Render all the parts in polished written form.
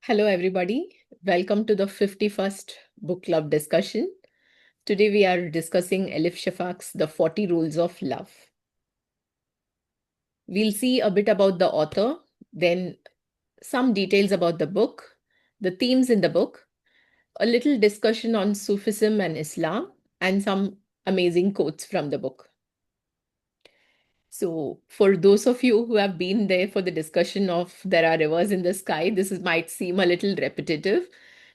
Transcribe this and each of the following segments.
Hello, everybody. Welcome to the 51st book club discussion. Today, we are discussing Elif Shafak's The 40 Rules of Love. We'll see a bit about the author, then some details about the book, the themes in the book, a little discussion on Sufism and Islam, and some amazing quotes from the book. So, for those of you who have been there for the discussion of There Are Rivers in the Sky, might seem a little repetitive.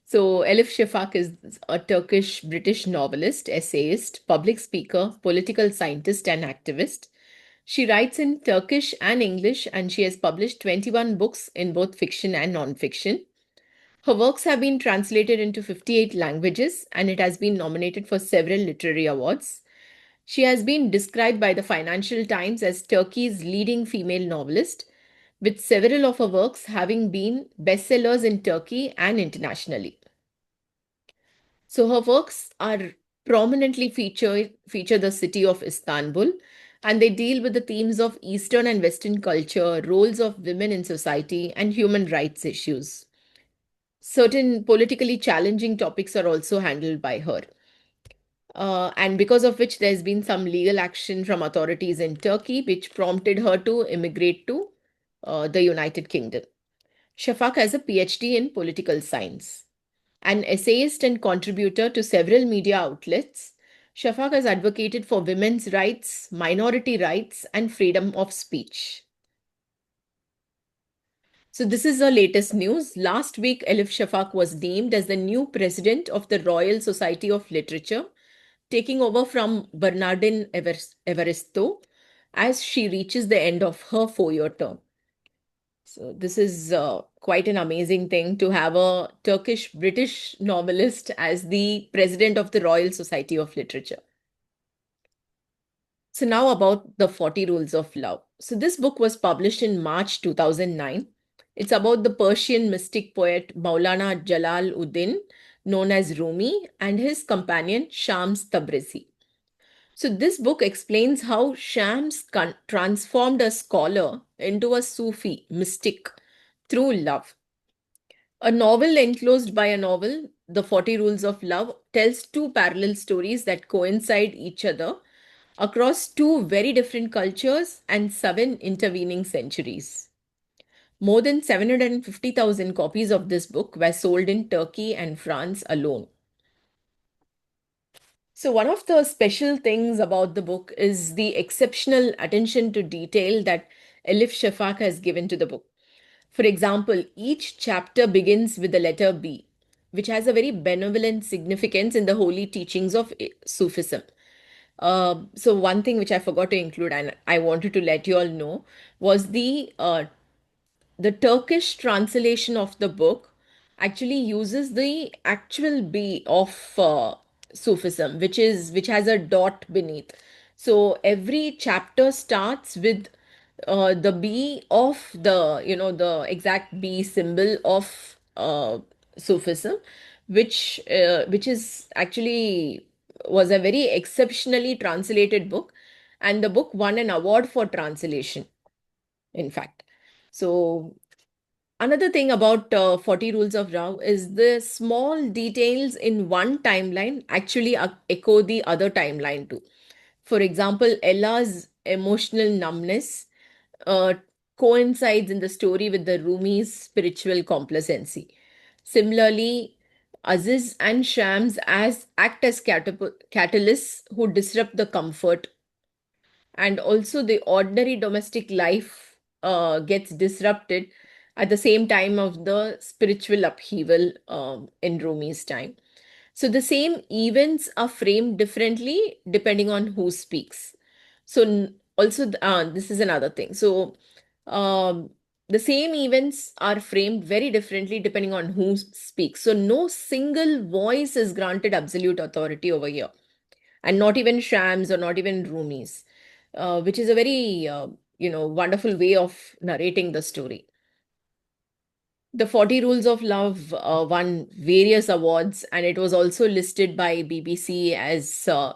So, Elif Shafak is a Turkish British novelist, essayist, public speaker, political scientist, and activist. She writes in Turkish and English, and she has published 21 books in both fiction and non-fiction. Her works have been translated into 58 languages, and it has been nominated for several literary awards. She has been described by the Financial Times as Turkey's leading female novelist, with several of her works having been bestsellers in Turkey and internationally. So her works are prominently feature the city of Istanbul, and they deal with the themes of Eastern and Western culture, roles of women in society, and human rights issues. Certain politically challenging topics are also handled by her. And because of which there's been some legal action from authorities in Turkey, which prompted her to immigrate to the United Kingdom. Shafak has a PhD in political science. An essayist and contributor to several media outlets, Shafak has advocated for women's rights, minority rights, and freedom of speech. So, this is the latest news. Last week, Elif Shafak was named as the new president of the Royal Society of Literature, taking over from Bernardine Evaristo as she reaches the end of her 4-year term. So, this is quite an amazing thing to have a Turkish British novelist as the president of the Royal Society of Literature. So, now about the 40 Rules of Love. So, this book was published in March 2009. It's about the Persian mystic poet Maulana Jalaluddin, known as Rumi, and his companion Shams Tabrizi. So, this book explains how Shams transformed a scholar into a Sufi mystic through love. A novel enclosed by a novel, The 40 Rules of Love, tells two parallel stories that coincide each other across two very different cultures and 7 intervening centuries. More than 750,000 copies of this book were sold in Turkey and France alone. So, one of the special things about the book is the exceptional attention to detail that Elif Shafak has given to the book. For example, each chapter begins with the letter B, which has a very benevolent significance in the holy teachings of Sufism. So, one thing which I forgot to include and I wanted to let you all know was the Turkish translation of the book actually uses the actual B of Sufism, which has a dot beneath. So every chapter starts with the B of the exact B symbol of Sufism, which is actually was a very exceptionally translated book, and the book won an award for translation, in fact. So, another thing about 40 Rules of Love is the small details in one timeline actually echo the other timeline too. For example, Ella's emotional numbness uh, coincides in the story with the Rumi's spiritual complacency. Similarly, Aziz and Shams act as catalysts who disrupt the comfort, and also the ordinary domestic life gets disrupted at the same time of the spiritual upheaval in Rumi's time. So the same events are framed differently depending on who speaks. So also this is another thing. So um, the same events are framed very differently depending on who speaks. So no single voice is granted absolute authority over here, and not even Shams or not even Rumis, which is a very wonderful way of narrating the story. The 40 Rules of Love won various awards, and it was also listed by BBC as the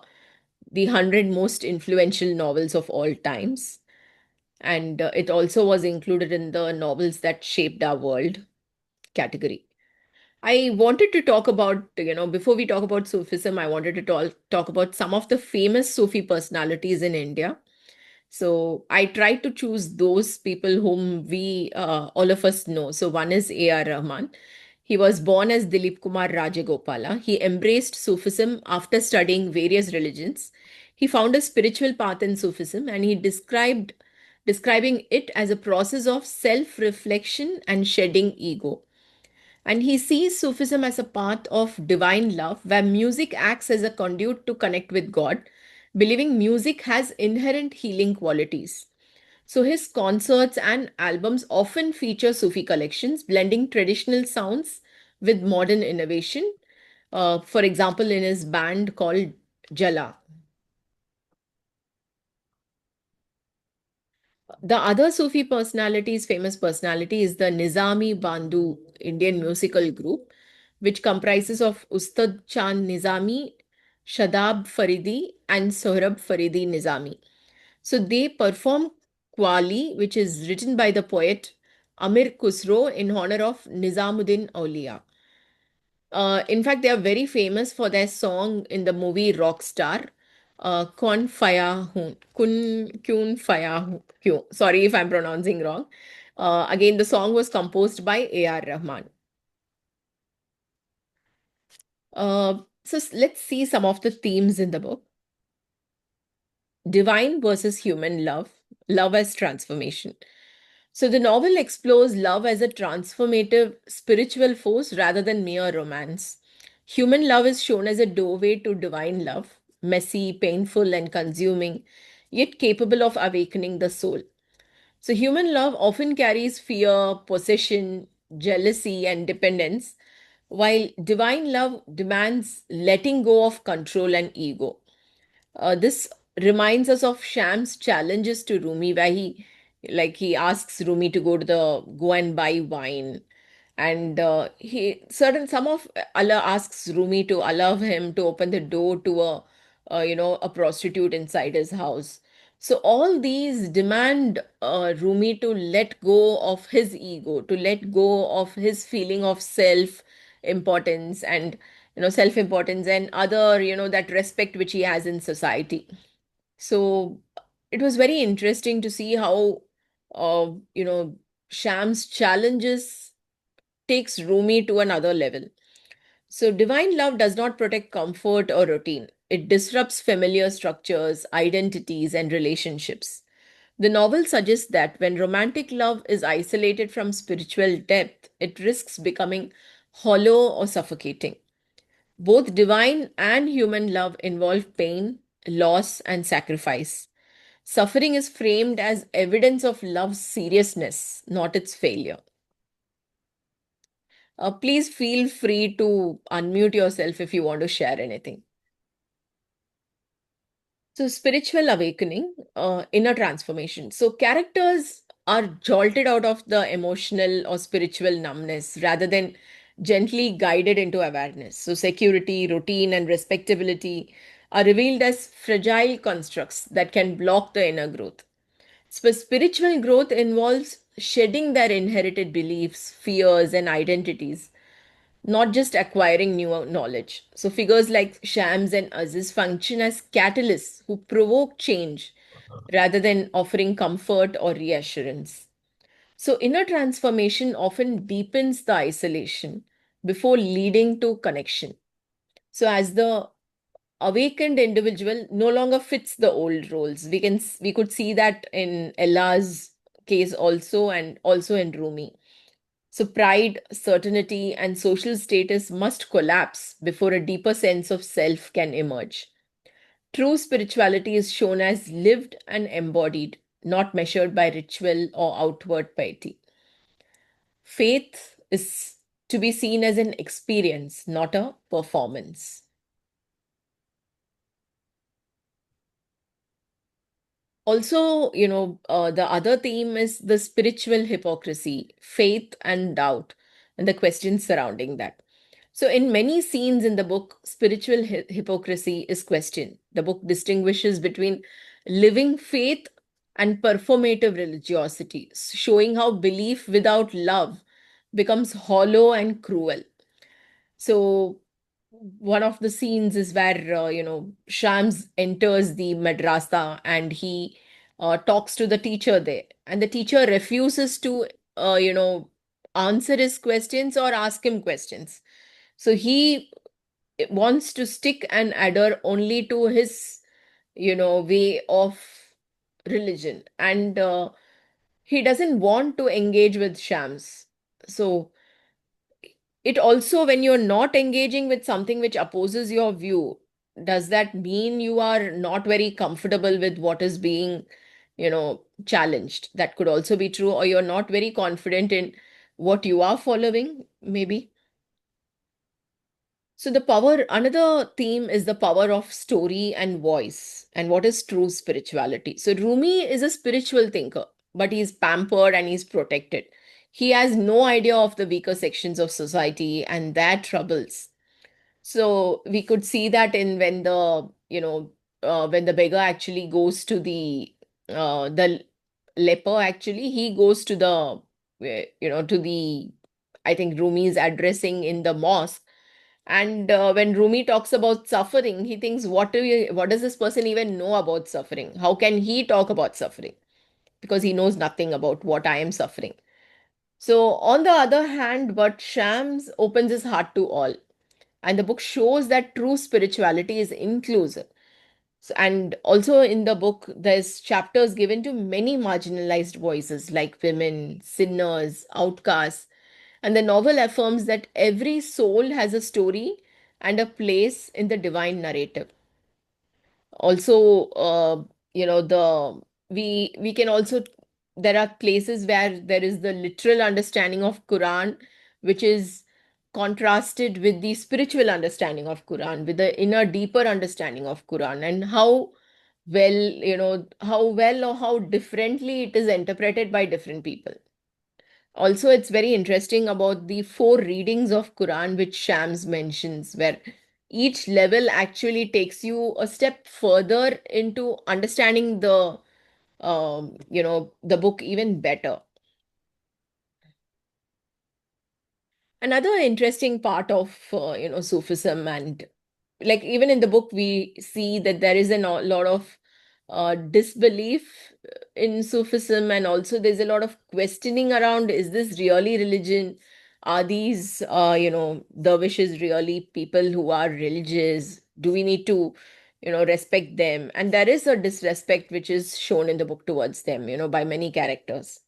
100 most influential novels of all times. And it also was included in the novels that shaped our world. category. I wanted to talk about, before we talk about Sufism, I wanted to talk about some of the famous Sufi personalities in India. So I tried to choose those people whom all of us know. So one is A.R. Rahman. He was born as Dilip Kumar Rajagopala. He embraced Sufism after studying various religions. He found a spiritual path in Sufism, and he describing it as a process of self-reflection and shedding ego. And he sees Sufism as a path of divine love, where music acts as a conduit to connect with God, believing music has inherent healing qualities. So his concerts and albums often feature Sufi collections, blending traditional sounds with modern innovation. For example, in his band called Jala. The other famous personality, is the Nizami Bandu Indian musical group, which comprises of Ustad Chand Nizami, Shadab Faridi, and Sohrab Faridi Nizami. So they perform Qawwali, which is written by the poet Amir Khusro in honor of Nizamuddin Auliya. In fact, they are very famous for their song in the movie Rockstar, Kon Faya Hun. Kyun Faya Hun. Sorry if I'm pronouncing wrong. Again, the song was composed by A.R. Rahman. Let's see some of the themes in the book. Divine versus human love, love as transformation. So the novel explores love as a transformative spiritual force rather than mere romance. Human love is shown as a doorway to divine love, messy, painful, and consuming, yet capable of awakening the soul. So human love often carries fear, possession, jealousy, and dependence, while divine love demands letting go of control and ego. This reminds us of Sham's challenges to Rumi, where he asks Rumi to go and buy wine, and he certain some of Allah asks Rumi to allow him to open the door to a prostitute inside his house. So all these demand Rumi to let go of his ego, to let go of his feeling of self importance and self importance and other that respect which he has in society. So it was very interesting to see how uh, you know Sham's challenges takes Rumi to another level. So divine love does not protect comfort or routine. It disrupts familiar structures, identities, and relationships. The novel suggests that when romantic love is isolated from spiritual depth, it risks becoming hollow or suffocating. Both divine and human love involve pain, loss, and sacrifice. Suffering is framed as evidence of love's seriousness, not its failure. Please feel free to unmute yourself if you want to share anything. So, spiritual awakening, inner transformation. So, characters are jolted out of the emotional or spiritual numbness rather than gently guided into awareness. So, security, routine, and respectability are revealed as fragile constructs that can block the inner growth. So, spiritual growth involves shedding their inherited beliefs, fears, and identities, not just acquiring new knowledge. So, figures like Shams and Aziz function as catalysts who provoke change rather than offering comfort or reassurance. So, inner transformation often deepens the isolation before leading to connection. So, as the awakened individual no longer fits the old roles, we could see that in Ella's case also, and also in Rumi. So, pride, certainty, and social status must collapse before a deeper sense of self can emerge. True spirituality is shown as lived and embodied, not measured by ritual or outward piety. Faith is to be seen as an experience, not a performance. Also, the other theme is the spiritual hypocrisy, faith and doubt, and the questions surrounding that. So, in many scenes in the book, spiritual hypocrisy is questioned. The book distinguishes between living faith and performative religiosity, showing how belief without love becomes hollow and cruel. So one of the scenes is where Shams enters the madrasa and he talks to the teacher there, and the teacher refuses to answer his questions or ask him questions. So he wants to stick and adhere only to his way of religion, and he doesn't want to engage with Shams. So it also, when you're not engaging with something which opposes your view, does that mean you are not very comfortable with what is being challenged? That could also be true. Or you're not very confident in what you are following, maybe. So the power, another theme is the power of story and voice, and what is true spirituality. So Rumi is a spiritual thinker, but he's pampered and he's protected. He has no idea of the weaker sections of society and their troubles. So we could see that in when the beggar actually goes to the leper, actually he goes to to the, I think Rumi is addressing in the mosque. And when Rumi talks about suffering, he thinks, what does this person even know about suffering? How can he talk about suffering? Because he knows nothing about what I am suffering. So on the other hand, but Shams opens his heart to all, and the book shows that true spirituality is inclusive. So, and also in the book, there's chapters given to many marginalized voices like women, sinners, outcasts. And the novel affirms that every soul has a story and a place in the divine narrative. Also, the we can also, there are places where there is the literal understanding of Quran, which is contrasted with the spiritual understanding of Quran, with the inner deeper understanding of Quran, and how well or how differently it is interpreted by different people. Also, it's very interesting about the four readings of Quran which Shams mentions, where each level actually takes you a step further into understanding the book even better. Another interesting part of Sufism, and like even in the book we see that there is a lot of disbelief in Sufism, and also there's a lot of questioning around, is this really religion? Are these dervishes really people who are religious? Do we need to respect them? And there is a disrespect which is shown in the book towards them, by many characters.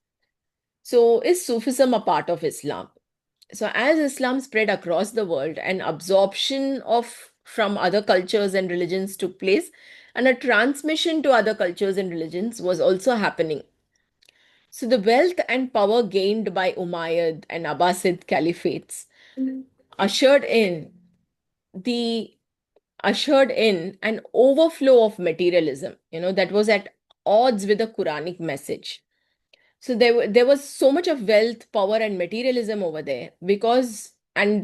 So is Sufism a part of Islam? So as Islam spread across the world, an absorption of from other cultures and religions took place, and a transmission to other cultures and religions was also happening. So the wealth and power gained by Umayyad and Abbasid caliphates ushered in the ushered in an overflow of materialism, that was at odds with the Quranic message. So there was so much of wealth, power, and materialism over there, because and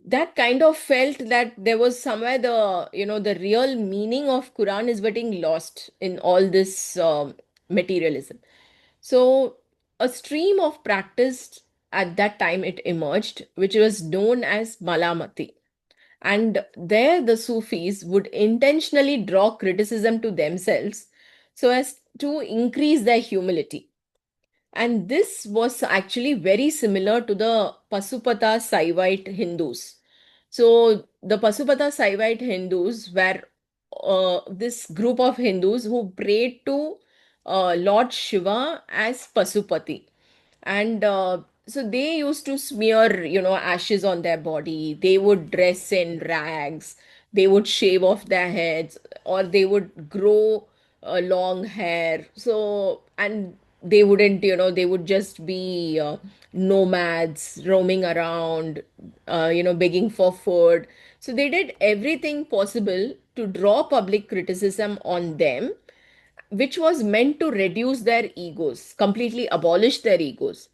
that kind of felt that there was somewhere the real meaning of Quran is getting lost in all this materialism. So a stream of practice at that time it emerged, which was known as Malamati. And there the Sufis would intentionally draw criticism to themselves so as to increase their humility. And this was actually very similar to the Pasupata Saivite Hindus. So the Pasupata Saivite Hindus were this group of Hindus who prayed to Lord Shiva as Pasupati. And so they used to smear, ashes on their body. They would dress in rags. They would shave off their heads, or they would grow long hair. So, and they wouldn't, they would just be nomads roaming around, begging for food. So they did everything possible to draw public criticism on them, which was meant to reduce their egos, completely abolish their egos.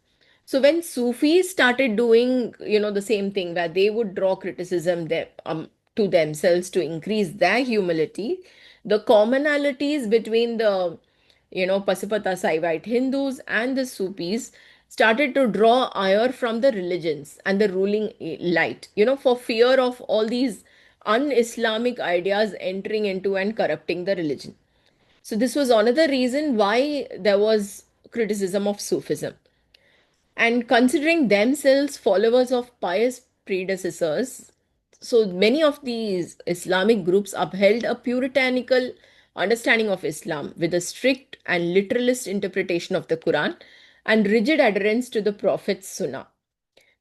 So when Sufis started doing, the same thing, where they would draw criticism to themselves to increase their humility, the commonalities between the, Pasipata Saivite Hindus and the Sufis started to draw ire from the religions and the ruling light, for fear of all these un-Islamic ideas entering into and corrupting the religion. So this was another reason why there was criticism of Sufism. And considering themselves followers of pious predecessors, so many of these Islamic groups upheld a puritanical understanding of Islam with a strict and literalist interpretation of the Quran and rigid adherence to the Prophet's Sunnah.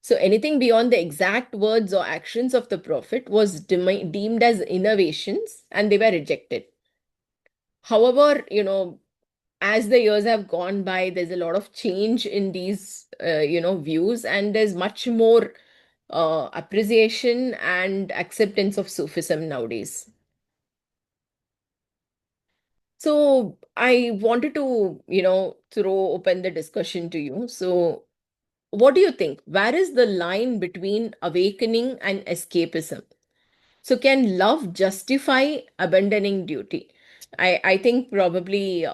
So anything beyond the exact words or actions of the Prophet was deemed as innovations and they were rejected. However, as the years have gone by, there's a lot of change in these, views, and there's much more appreciation and acceptance of Sufism nowadays. So I wanted to, throw open the discussion to you. So, what do you think? Where is the line between awakening and escapism? So, can love justify abandoning duty? I think probably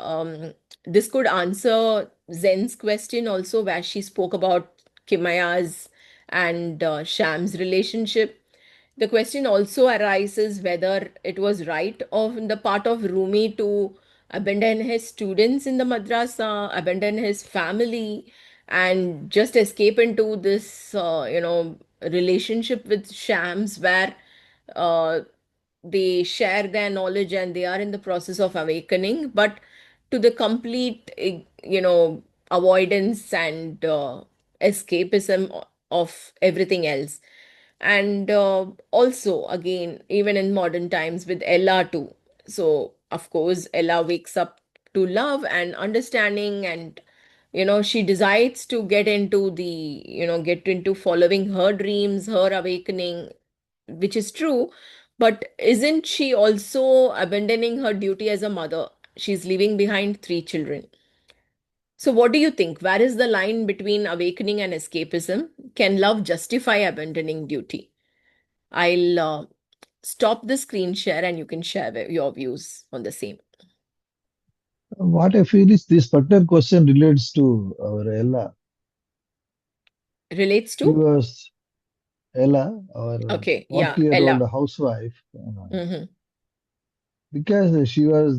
this could answer Zen's question also, where she spoke about Kimaya's and Sham's relationship. The question also arises whether it was right on the part of Rumi to abandon his students in the madrasa, abandon his family, and just escape into this, relationship with Shams, where uh, they share their knowledge and they are in the process of awakening, but to the complete, avoidance and escapism of everything else. And also, again, even in modern times with Ella too. So, of course, Ella wakes up to love and understanding, and she decides to get into following her dreams, her awakening, which is true. But isn't she also abandoning her duty as a mother? She's leaving behind three children. So, what do you think? Where is the line between awakening and escapism? Can love justify abandoning duty? I'll stop the screen share and you can share your views on the same. What I feel is this particular question relates to our Ella. Relates She to? was Ella, our Okay, yeah, 40-year-old Ella. housewife, Mm-hmm. because she was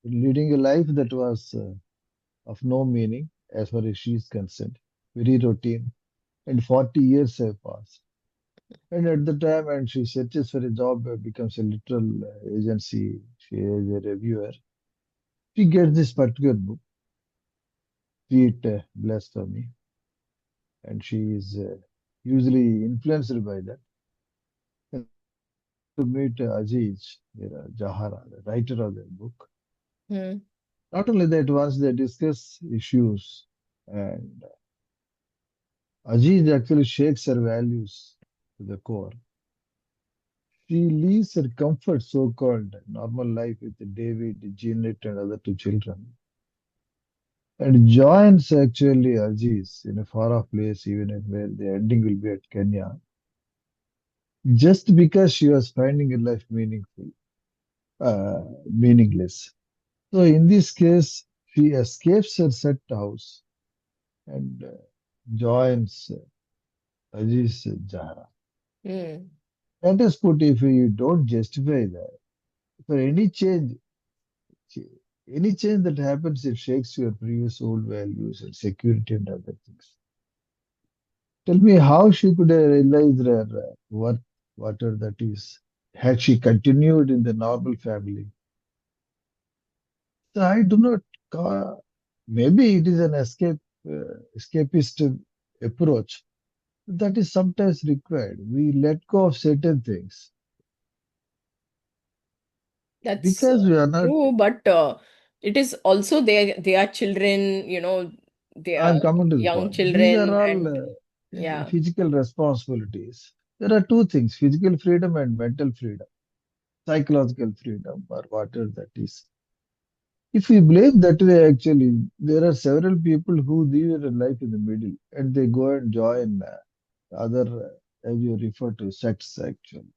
leading a life that was of no meaning as far as she is concerned, very routine. And 40 years have passed. And at the time, and she searches for a job, becomes a literal agency. She is a reviewer. She gets this particular book, be it Blasphemy, and she is usually influenced by that. And to meet Aziz Jahara, the writer of the book. Mm-hmm. Not only that, once they discuss issues, and Aziz actually shakes her values to the core. She leaves her comfort, so-called normal life with David, Jeanette, and other two children, and joins actually Aziz in a far-off place, even if where the ending will be at Kenya, just because she was finding her life meaningless. So in this case, she escapes her set house and joins Aziz Jahra. Mm. Let us put, if you don't justify that, for any change that happens, it shakes your previous old values and security and other things. Tell me how she could have realized her worth, whatever that is, had she continued in the normal family. So I do not call, maybe it is an escapist approach that is sometimes required. We let go of certain things That's because we are not. true, but it is also they are children, they are I'm coming to the young point. These are children, all and yeah, physical responsibilities. There are two things: physical freedom and mental freedom, psychological freedom, or whatever that is. If we blame that way, actually, there are several people who live their life in the middle and they go and join other, as you refer to, sects, actually.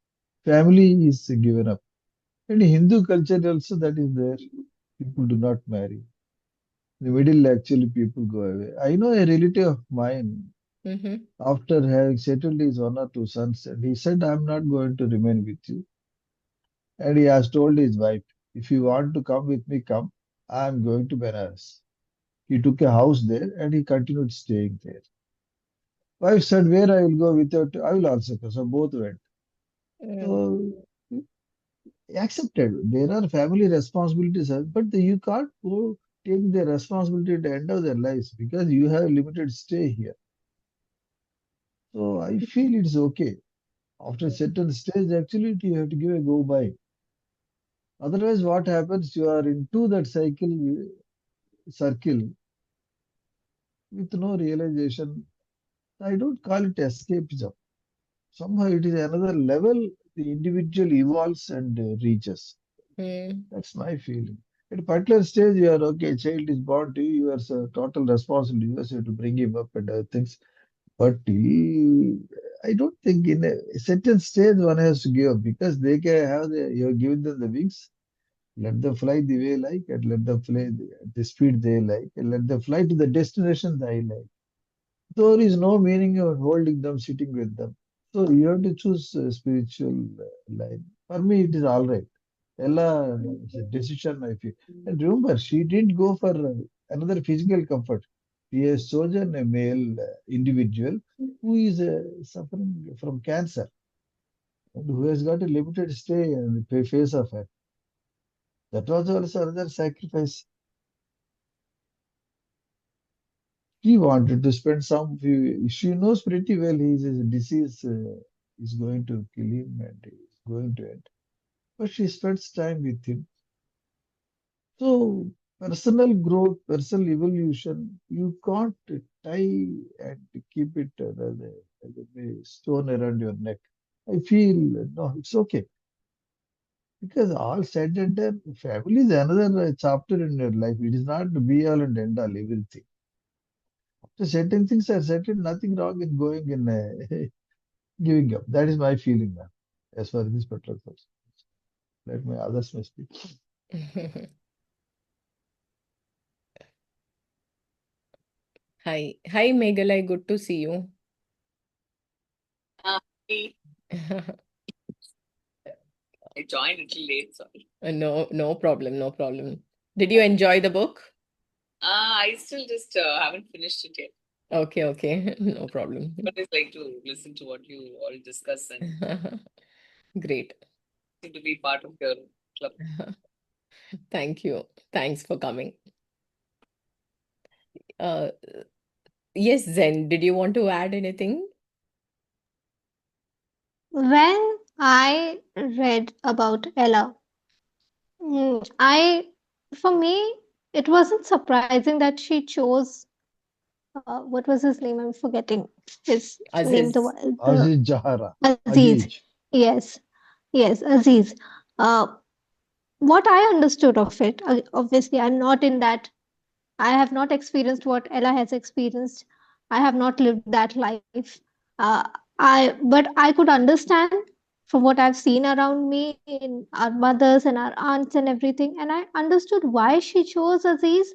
Family is given up. And in Hindu culture also that is there. People do not marry. In the middle, actually, people go away. I know a relative of mine, Mm-hmm. after having settled his one or two sons, and he said, I'm not going to remain with you. And he has told his wife, if you want to come with me, come. I'm going to Benares. He took a house there and he continued staying there. Wife said, where I will go without, I will also go. So both went. Mm, So accepted. There are family responsibilities, but you can't go take the responsibility at the end of their lives because you have limited stay here. So I feel it's okay. After a certain stage, actually, you have to give a go by. Otherwise, what happens? You are into that circle with no realization. I don't call it escapism. Somehow it is another level the individual evolves and reaches. mm, That's my feeling. At a particular stage, you are okay, child is born to you, you are total responsibility, you have to bring him up and other things. But I don't think in a certain stage one has to give up because they can have you have given them the wings. Let them fly the way like, and let them fly the speed they like, and let them fly to the destination they like. There is no meaning of holding them, sitting with them. So you have to choose a spiritual line. For me, it is all right. Ella is a decision, I feel. And remember, she didn't go for another physical comfort. She has chosen a male individual who is suffering from cancer and who has got a limited stay in the face of her. That was also another sacrifice. He wanted to spend some few. She knows pretty well his disease is going to kill him and is going to end. But she spends time with him. So personal growth, personal evolution, you can't tie and keep it as a stone around your neck. I feel no, it's okay because all said and done, family is another chapter in your life. It is not the be all and end all everything. So certain things are certain, nothing wrong in going in giving up. That is my feeling, man, as far as this particular person. Let my others may speak. mm. Hi. Hi, Meghalai. Good to see you. I joined a little late, sorry. No, no problem. No problem. Did you enjoy the book? I still just haven't finished it yet. Okay, okay. No problem. But it's like to listen to what you all discuss and Great. seem to be part of your club. Thank you. Thanks for coming. Uh, yes, Zen, did you want to add anything? When I read about Ella, for me, it wasn't surprising that she chose, what was his name? I'm forgetting his name, Aziz. the Aziz Jahara, Aziz. Aziz. Yes, yes, Aziz. Uh, what I understood of it, obviously, I'm not in that. I have not experienced what Ella has experienced. I have not lived that life. But I could understand from what I've seen around me in our mothers and our aunts and everything, and I understood why she chose Aziz.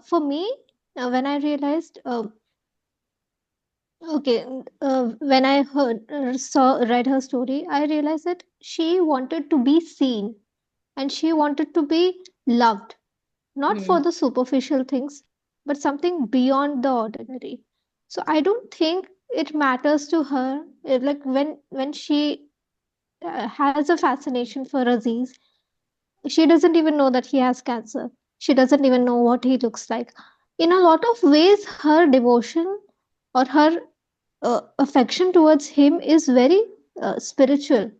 For me, when I realized, okay, when I read her story, I realized that she wanted to be seen and she wanted to be loved, not for Mm, the superficial things, but something beyond the ordinary. So I don't think it matters to her, like when she has a fascination for Aziz, she doesn't even know that he has cancer. She doesn't even know what he looks like. In a lot of ways, her devotion or her affection towards him is very spiritual,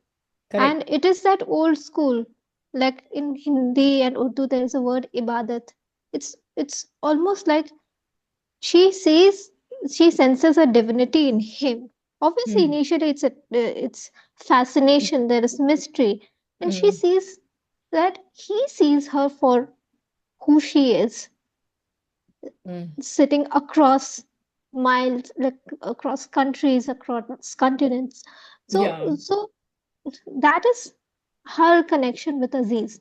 correct. and it is that old school. Like in Hindi and Urdu, there is a word ibadat. It's almost like she sees, she senses a divinity in him. Obviously, Mm, initially it's fascination. There is mystery, and she mm, sees that he sees her for who she is, mm. sitting across miles, like across countries, across continents. Yeah. So that is her connection with Aziz.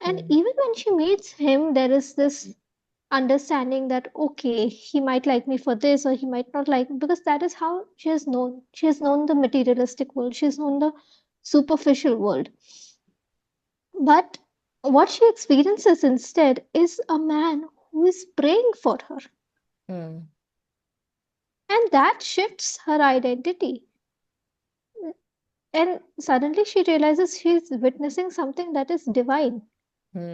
And Mm, even when she meets him, there is this. understanding that okay, he might like me for this or he might not like me, because that is how she has known. She has known the materialistic world, she has known the superficial world. But what she experiences instead is a man who is praying for her, Mm, and that shifts her identity. And suddenly she realizes she's witnessing something that is divine.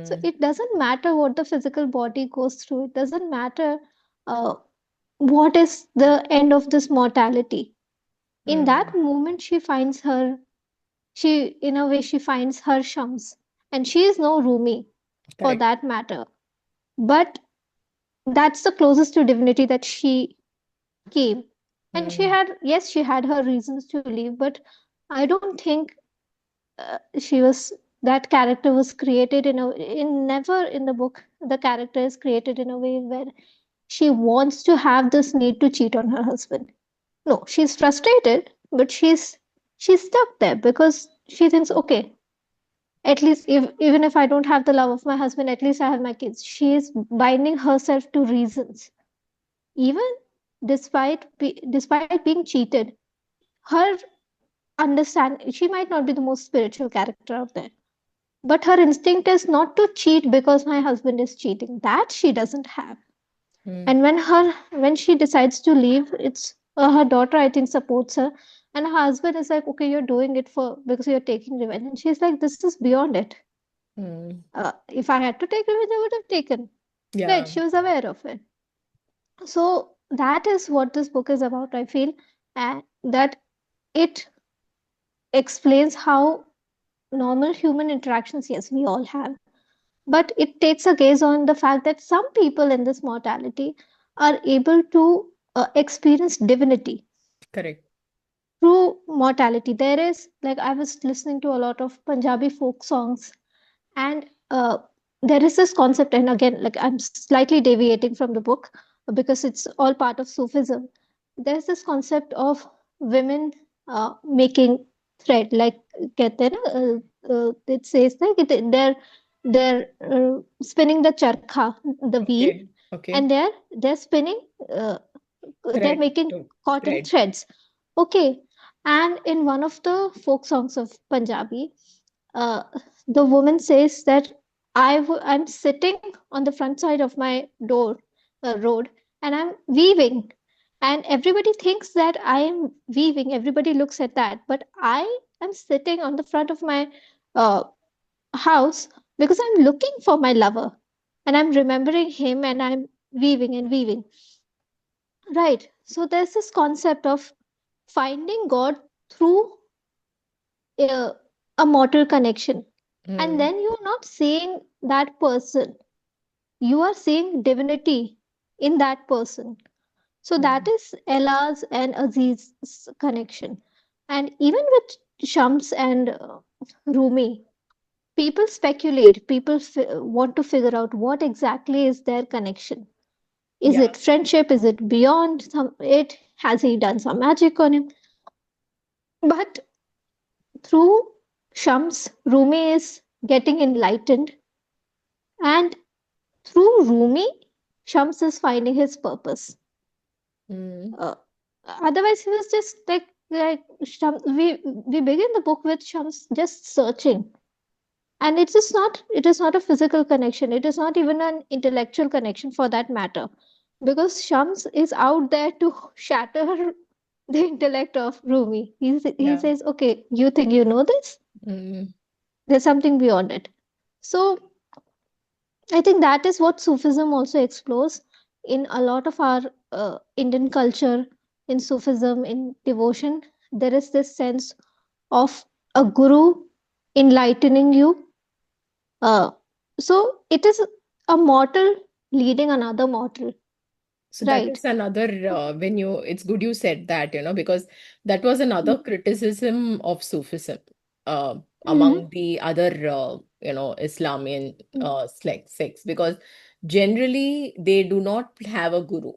So mm, it doesn't matter what the physical body goes through, it doesn't matter uh, what is the end of this mortality. In that mm. moment, she, in a way, she finds her Shams. And she is no Rumi for Correct. that matter. But that's the closest to divinity that she came. And she Mm, had, yes, she had her reasons to leave, but I don't think she was, that character was created never in the book, the character is created in a way where she wants to have this need to cheat on her husband. No, she's frustrated, but she's stuck there because she thinks, okay, at least if even if I don't have the love of my husband, at least I have my kids. She is binding herself to reasons. Even despite being cheated, her understand, she might not be the most spiritual character out there, but her instinct is not to cheat because my husband is cheating. That she doesn't have. mm, And when she decides to leave, it's her daughter, I think, supports her, and her husband is like, okay, you're doing it for because you're taking revenge, and she's like, this is beyond it. mm. If I had to take revenge, I would have taken. Right? Yeah. She was aware of it. So that is what this book is about, I feel, and that it explains how normal human interactions, yes, we all have, but it takes a gaze on the fact that some people in this mortality are able to experience divinity Correct. through mortality. There is, like, I was listening to a lot of Punjabi folk songs, and there is this concept, and again, like, I'm slightly deviating from the book because it's all part of Sufism. There's this concept of women making thread, like कहते हैं ना, it says like they're spinning the charkha, the wheel, Okay. and Okay. they're spinning, uh, they're Thread making to cotton thread. threads. Okay, and in one of the folk songs of Punjabi, uh, the woman says that I'm sitting on the front side of my door road, and I'm weaving, and everybody thinks that I am weaving. Everybody looks at that, but I am sitting on the front of my uh, house because I'm looking for my lover, and I'm remembering him, and I'm weaving and weaving. Right. So there's this concept of finding God through a, a mortal connection. And Mm, then you're not seeing that person, you are seeing divinity in that person. So that mm. is Ella's and Aziz's connection. And even with Shams and Rumi, people speculate, people want to figure out what exactly is their connection. Is Yeah. it friendship? Is it beyond it? Has he done some magic on him? But through Shams, Rumi is getting enlightened, and through Rumi, Shams is finding his purpose. Mm, Uh, Otherwise, he was just like we begin the book with Shams just searching, and it is not a physical connection. It is not even an intellectual connection for that matter, because Shams is out there to shatter the intellect of Rumi. He yeah. says, "Okay, you think you know this? Mm, There's something beyond it." So I think that is what Sufism also explores in a lot of our Indian culture, in Sufism, in devotion. There is this sense of a guru enlightening you. Uh, so it is a mortal leading another mortal, So that right? is another when you it's good you said that, because that was another criticism of Sufism uh, Mm-hmm. among the other Islamian sects, because generally they do not have a guru.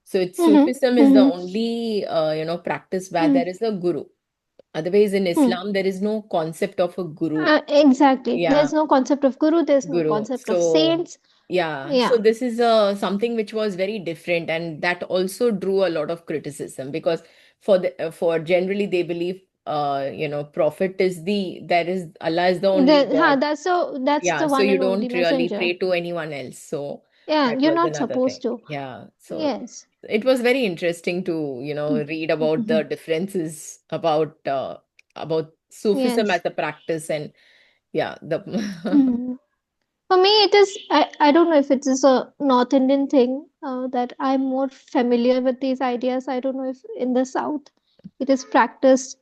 So it's Mm-hmm. Sufism is the Mm-hmm. only practice where there is a guru. Otherwise, in Mm-hmm. Islam, there is no concept of a guru. Exactly. Yeah, There's no concept of guru, there's no guru. concept of So saints. Yeah, Yeah. so this is something which was very different, and that also drew a lot of criticism because for generally they believe prophet is there is Allah is the only God. That's Yeah, the so one you and only don't really messenger. pray to anyone else. So Yeah, that you're was not another thing. supposed to. Yeah, so Yes. it was very interesting to read about the differences about Sufism as Yes. a practice and yeah the Mm. For me, it is, I don't know if it is a North Indian thing, that I'm more familiar with these ideas. I don't know if in the South it is practiced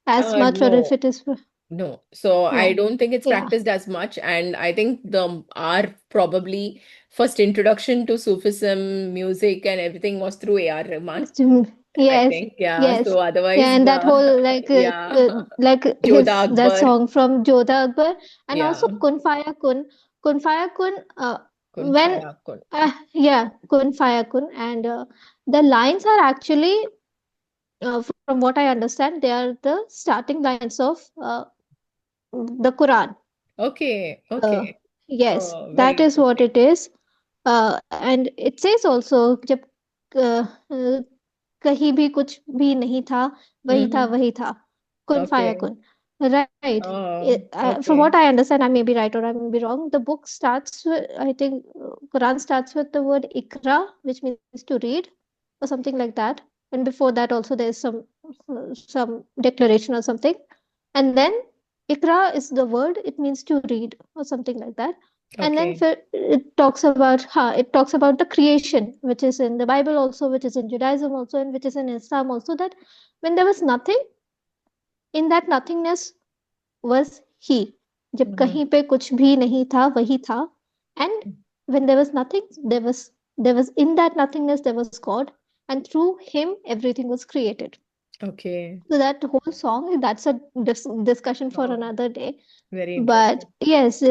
as much, or if no. it is, No, so I no. don't think it's Yeah. practiced as much, and I think the our probably first introduction to Sufism music and everything was through A.R. Rahman. I Yes, think, yeah. yes. So Yeah, otherwise, and that whole yeah, like Jodha his that Akbar, song from Jodha Akbar, and also yeah, Kun Faya Kun. Kun When Faya Kun. yeah, Kun Faya Kun, and the lines are actually, from what I understand, they are the starting lines of the Quran. Okay, Uh, okay. yes, Oh, very that is what interesting. it is. And it says also, जब uh, कहीं भी कुछ भी नहीं था, Mm-hmm. वही था, कुन Okay. फायकुन. Right. Oh, From what okay. I understand, I may be right or I may be wrong. The book starts with, I think, Quran starts with the word ikra, which means to read, or something like that. And before that, also there's some declaration or something. And then ikra is the word; it means to read or something like that. And then Okay. it talks about the creation, which is in the Bible also, which is in Judaism also, and which is in Islam also, that when there was nothing, in that nothingness was he. जब Mm-hmm. कहीं पे कुछ भी नहीं था, वही था. And when there was nothing, there was in that nothingness there was God, and through him everything was created. Okay. So that whole song, that's a discussion for Oh, another day. very But interesting. yes,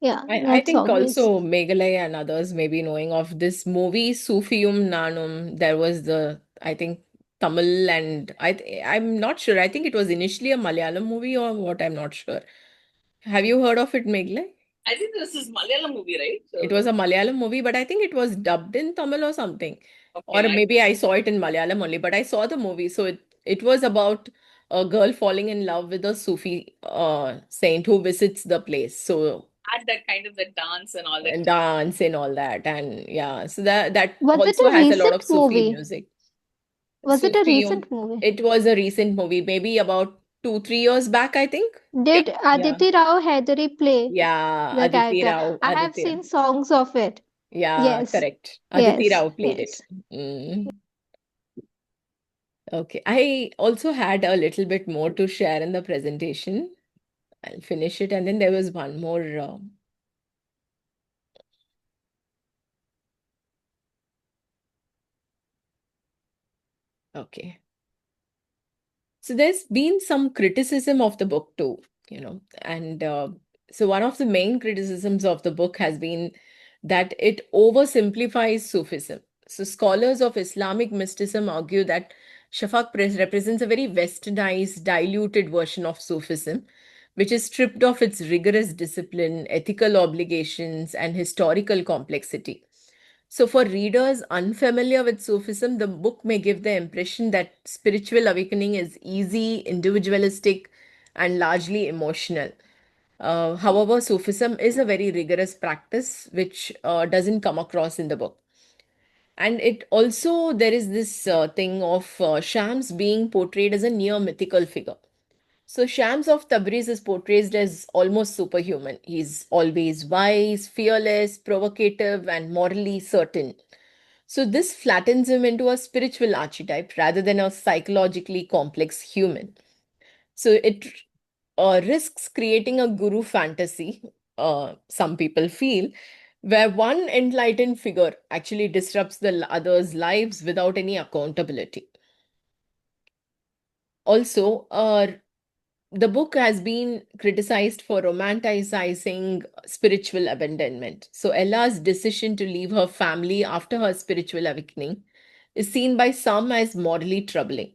yeah, I that think song is. also Meghalaya and others may be knowing of this movie Sufiyum Nanum. There was I think Tamil and I'm not sure. I think it was initially a Malayalam movie or what, I'm not sure. Have you heard of it, Meghalaya? I think this is Malayalam movie, right? It was a Malayalam movie, but I think it was dubbed in Tamil or something. Or Okay, maybe I saw it in Malayalam only, but I saw the movie. So it was about a girl falling in love with a Sufi saint who visits the place. So had that kind of the dance and all that. and dance and all that, and yeah, so that Was it also a has a lot of recent Sufi movie? music. Was it a Sufiyum, recent movie? it was a recent movie, maybe about 2 3 years back, I think. Yeah, Did Yeah, Aditi Rao Hydari play yeah, the character? I have Aditi Rao, seen songs of it. yeah, Yes, correct, Aditi yes, Rao played it. yes. Mm. Okay, I also had a little bit more to share in the presentation. I'll finish it, and then there was one more. Okay. So there's been some criticism of the book too, and so one of the main criticisms of the book has been that it oversimplifies Sufism. So scholars of Islamic mysticism argue that Shafak represents a very westernized, diluted version of Sufism, which is stripped of its rigorous discipline, ethical obligations, and historical complexity. So, for readers unfamiliar with Sufism, the book may give the impression that spiritual awakening is easy, individualistic, and largely emotional. However, Sufism is a very rigorous practice which doesn't come across in the book. And it also, there is this thing of Shams being portrayed as a near mythical figure. So, Shams of Tabriz is portrayed as almost superhuman. He's always wise, fearless, provocative, and morally certain. So, this flattens him into a spiritual archetype rather than a psychologically complex human. So, it risks creating a guru fantasy, some people feel, where one enlightened figure actually disrupts the others' lives without any accountability. Also, the book has been criticized for romanticizing spiritual abandonment. So, Ella's decision to leave her family after her spiritual awakening is seen by some as morally troubling.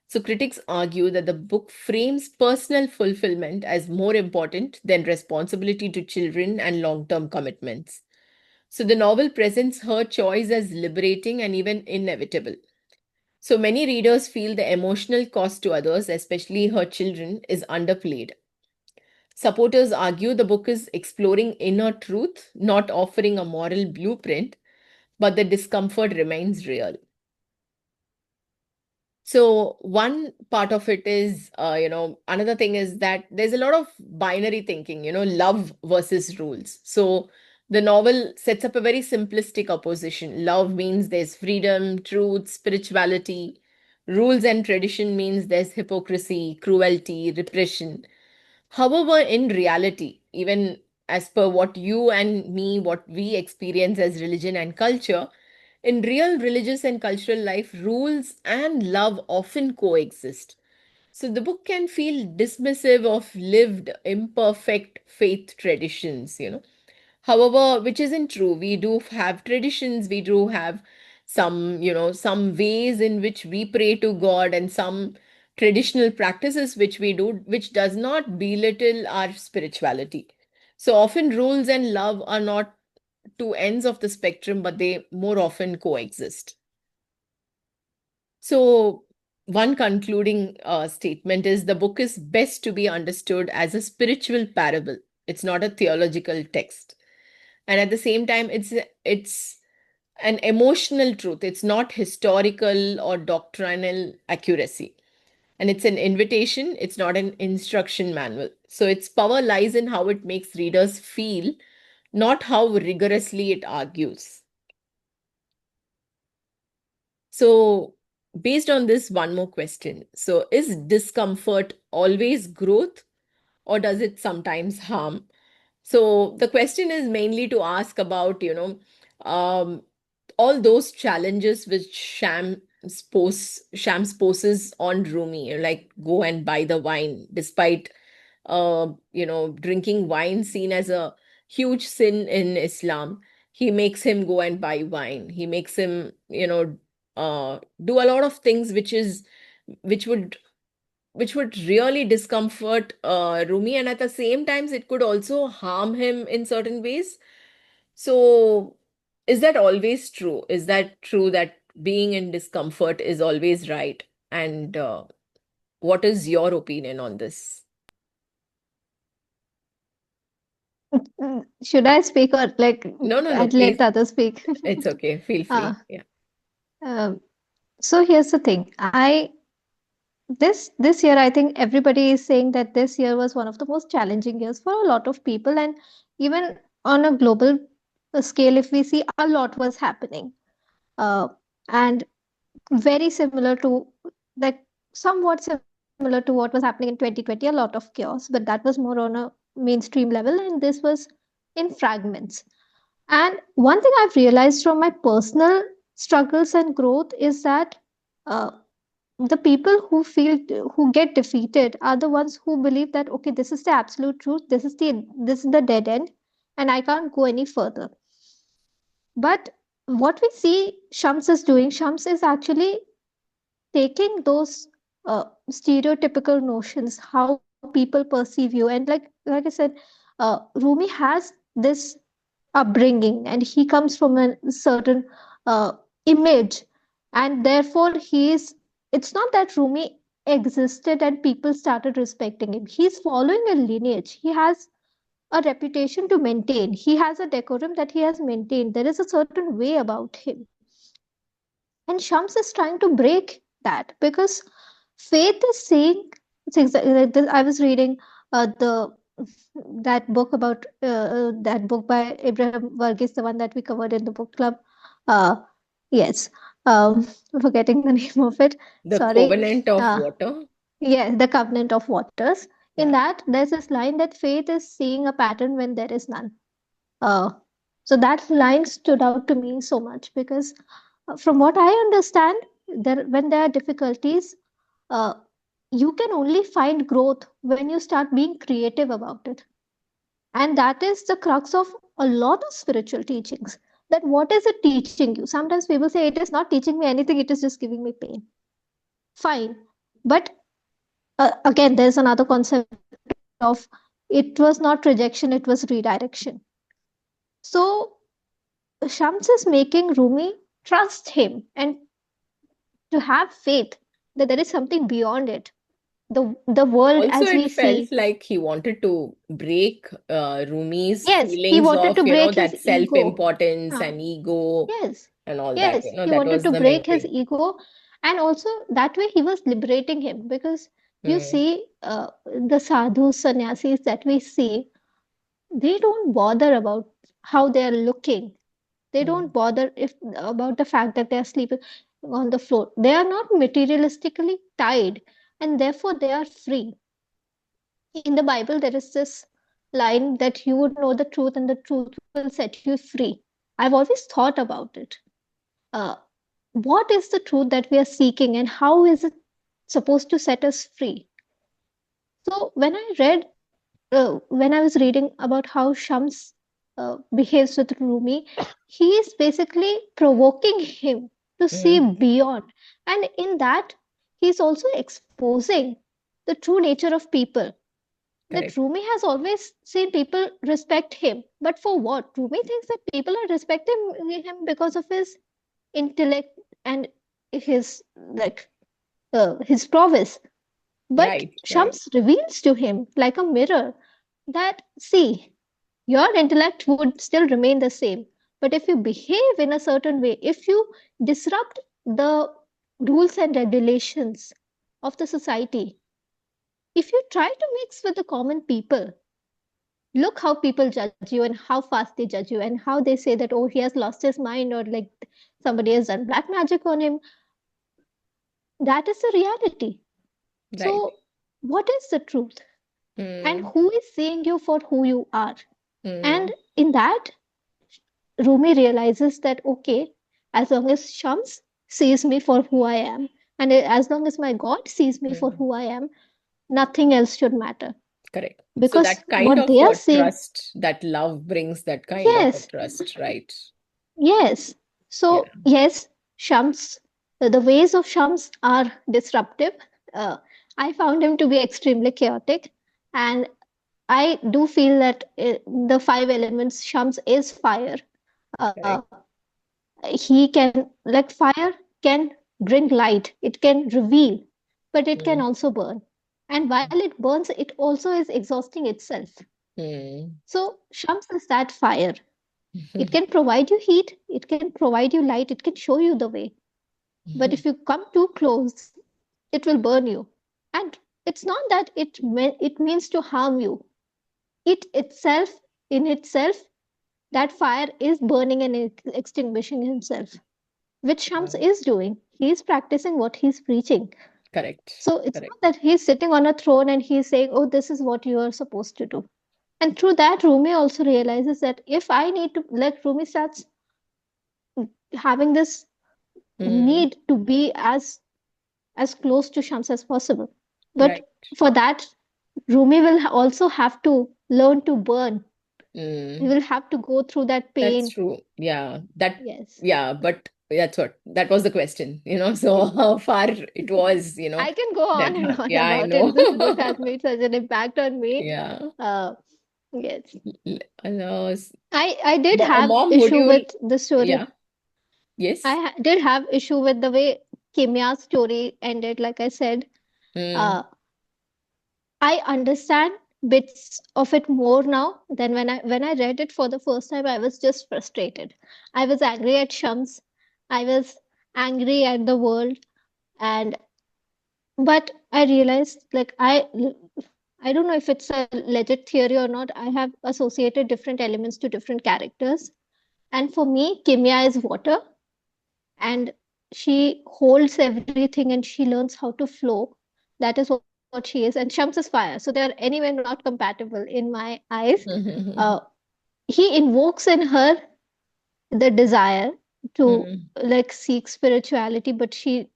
So, critics argue that the book frames personal fulfillment as more important than responsibility to children and long term commitments. So the novel presents her choice as liberating and even inevitable. So many readers feel the emotional cost to others, especially her children, is underplayed. Supporters argue the book is exploring inner truth, not offering a moral blueprint, but the discomfort remains real. So one part of it is, another thing is that there's a lot of binary thinking, love versus rules. So the novel sets up a very simplistic opposition. Love means there's freedom, truth, spirituality. Rules and tradition means there's hypocrisy, cruelty, repression. However, in reality, even as per what you and me, what we experience as religion and culture, in real religious and cultural life, rules and love often coexist. So the book can feel dismissive of lived, imperfect faith traditions. However, which isn't true. We do have traditions, we do have some ways in which we pray to God and some traditional practices which we do, which does not belittle our spirituality. So often rules and love are not two ends of the spectrum, but they more often coexist. So, one concluding statement is the book is best to be understood as a spiritual parable. It's not a theological text. And at the same time, it's an emotional truth. It's not historical or doctrinal accuracy. And it's an invitation, it's not an instruction manual. So its power lies in how it makes readers feel, not how rigorously it argues. So, based on this, one more question. So, is discomfort always growth or does it sometimes harm? So, the question is mainly to ask about, um, all those challenges which Shams poses on Rumi, like go and buy the wine, despite drinking wine seen as a huge sin in Islam. He makes him go and buy wine. He makes him, do a lot of things which would which would really discomfort Rumi, and at the same times it could also harm him in certain ways. So, is that always true? Is that true that being in discomfort is always right? And what is your opinion on this? Should I speak or like No, no, no, and let please. others speak? It's okay. Feel uh, free. Yeah. um, so here's the thing. This year, I think everybody is saying that this year was one of the most challenging years for a lot of people, and even on a global scale, if we see, a lot was happening, and very similar to, like, somewhat similar to what was happening in 2020, a lot of chaos, but that was more on a mainstream level, and this was in fragments. And one thing I've realized from my personal struggles and growth is that uh, the people who get defeated are the ones who believe that, okay, this is the absolute truth, this is the dead end, and I can't go any further. But what we see Shams is actually taking those stereotypical notions, how people perceive you, and like I said, Rumi has this upbringing, and he comes from a certain uh, image, and therefore he is. It's not that Rumi existed and people started respecting him. He's following a lineage. He has a reputation to maintain. He has a decorum that he has maintained. There is a certain way about him. And Shams is trying to break that because faith is saying it's exactly like this. I was reading the that book about that book by Abraham Varghese, the one that we covered in the book club. Uh, yes, I'm forgetting the name of it. The Sorry. covenant of water. Yeah, the Covenant of Waters. In Yeah. that, there's this line that faith is seeing a pattern when there is none. Uh, so that line stood out to me so much because, from what I understand, when there are difficulties, uh, you can only find growth when you start being creative about it. And that is the crux of a lot of spiritual teachings. That what is it teaching you? Sometimes people say it is not teaching me anything, it is just giving me pain. Fine. But again, there's another concept of it was not rejection, it was redirection. So Shams is making Rumi trust him and to have faith that there is something beyond it. The world Also, as it we felt see. like he wanted to break Rumi's Yes, he feelings wanted of, to break his that ego. self-importance Huh. and ego Yes, and all that. yes, he That wanted was to the main break his thing. ego, and also that way he was liberating him because you Mm, see, the sadhus, sannyasis that we see, they don't bother about how they are looking. They mm, don't bother if about the fact that they are sleeping on the floor. They are not materialistically tied, and therefore they are free. In the Bible, there is this line that you would know the truth, and the truth will set you free. I've always thought about it. Uh, what is the truth that we are seeking, and how is it supposed to set us free? So when I was reading about how Shams behaves with Rumi, he is basically provoking him to see mm, beyond. And in that, he's also exposing the true nature of people. That correct. Rumi has always seen people respect him. But for what? Rumi thinks that people are respecting him because of his intellect and his his prowess. But Right, right, Shams reveals to him, like a mirror, that see, your intellect would still remain the same. But if you behave in a certain way, if you disrupt the rules and regulations of the society, if you try to mix with the common people, look how people judge you and how fast they judge you and how they say that, oh, he has lost his mind or like somebody has done black magic on him. That is the reality. right. So, what is the truth? And Mm, who is seeing you for who you are? And mm, in that, Rumi realizes that, okay, as long as Shams sees me for who I am, and as long as my God sees me for mm, who I am, nothing else should matter. correct. So Because that kind what of they are a saying, trust, that love brings that kind of a yes, trust, right? yes. Yeah, So, yes, Shams, the ways of Shams are disruptive. Uh, I found him to be extremely chaotic. And I do feel that the five elements, Shams is fire. Uh, correct. he can, like fire can bring light, it can reveal, but it can Mm, also burn. And while it burns, it also is exhausting itself. mm. So, Shams is that fire. It can provide you heat, it can provide you light, it can show you the way. But if you come too close, it will burn you. And it's not that it means to harm you. It itself, in itself, that fire is burning and extinguishing himself, which Shams Yeah, is doing. He is practicing what he's preaching. correct, So it's correct. not that he's sitting on a throne and he's saying, oh, this is what you are supposed to do. And through that, Rumi also realizes that if I need to, like Rumi starts having this Mm, need to be as close to Shams as possible. right. But for that, Rumi will also have to learn to burn. He Mm. will have to go through that That's pain. true. Yeah, that, Yes. yeah, but that's what, that was the question, so how far it was, I can go on that, and on yeah, I about know. it. This book has made such an impact on me. Yeah. Uh, yes. No, I did have mom, would issue you, with the yeah, story. yes. Did have issue with the way Kimya's story ended. Like I said, Mm, uh, I understand bits of it more now than when I read it for the first time. I was just frustrated. I was angry at Shams. I was angry at the world, and but I realized like I don't know if it's a legit theory or not. I have associated different elements to different characters, and for me, Kimya is water, and she holds everything and she learns how to flow. That is what she is. And Shams is fire. So they are anyway not compatible in my eyes. Uh, he invokes in her the desire to mm, like seek spirituality, but she's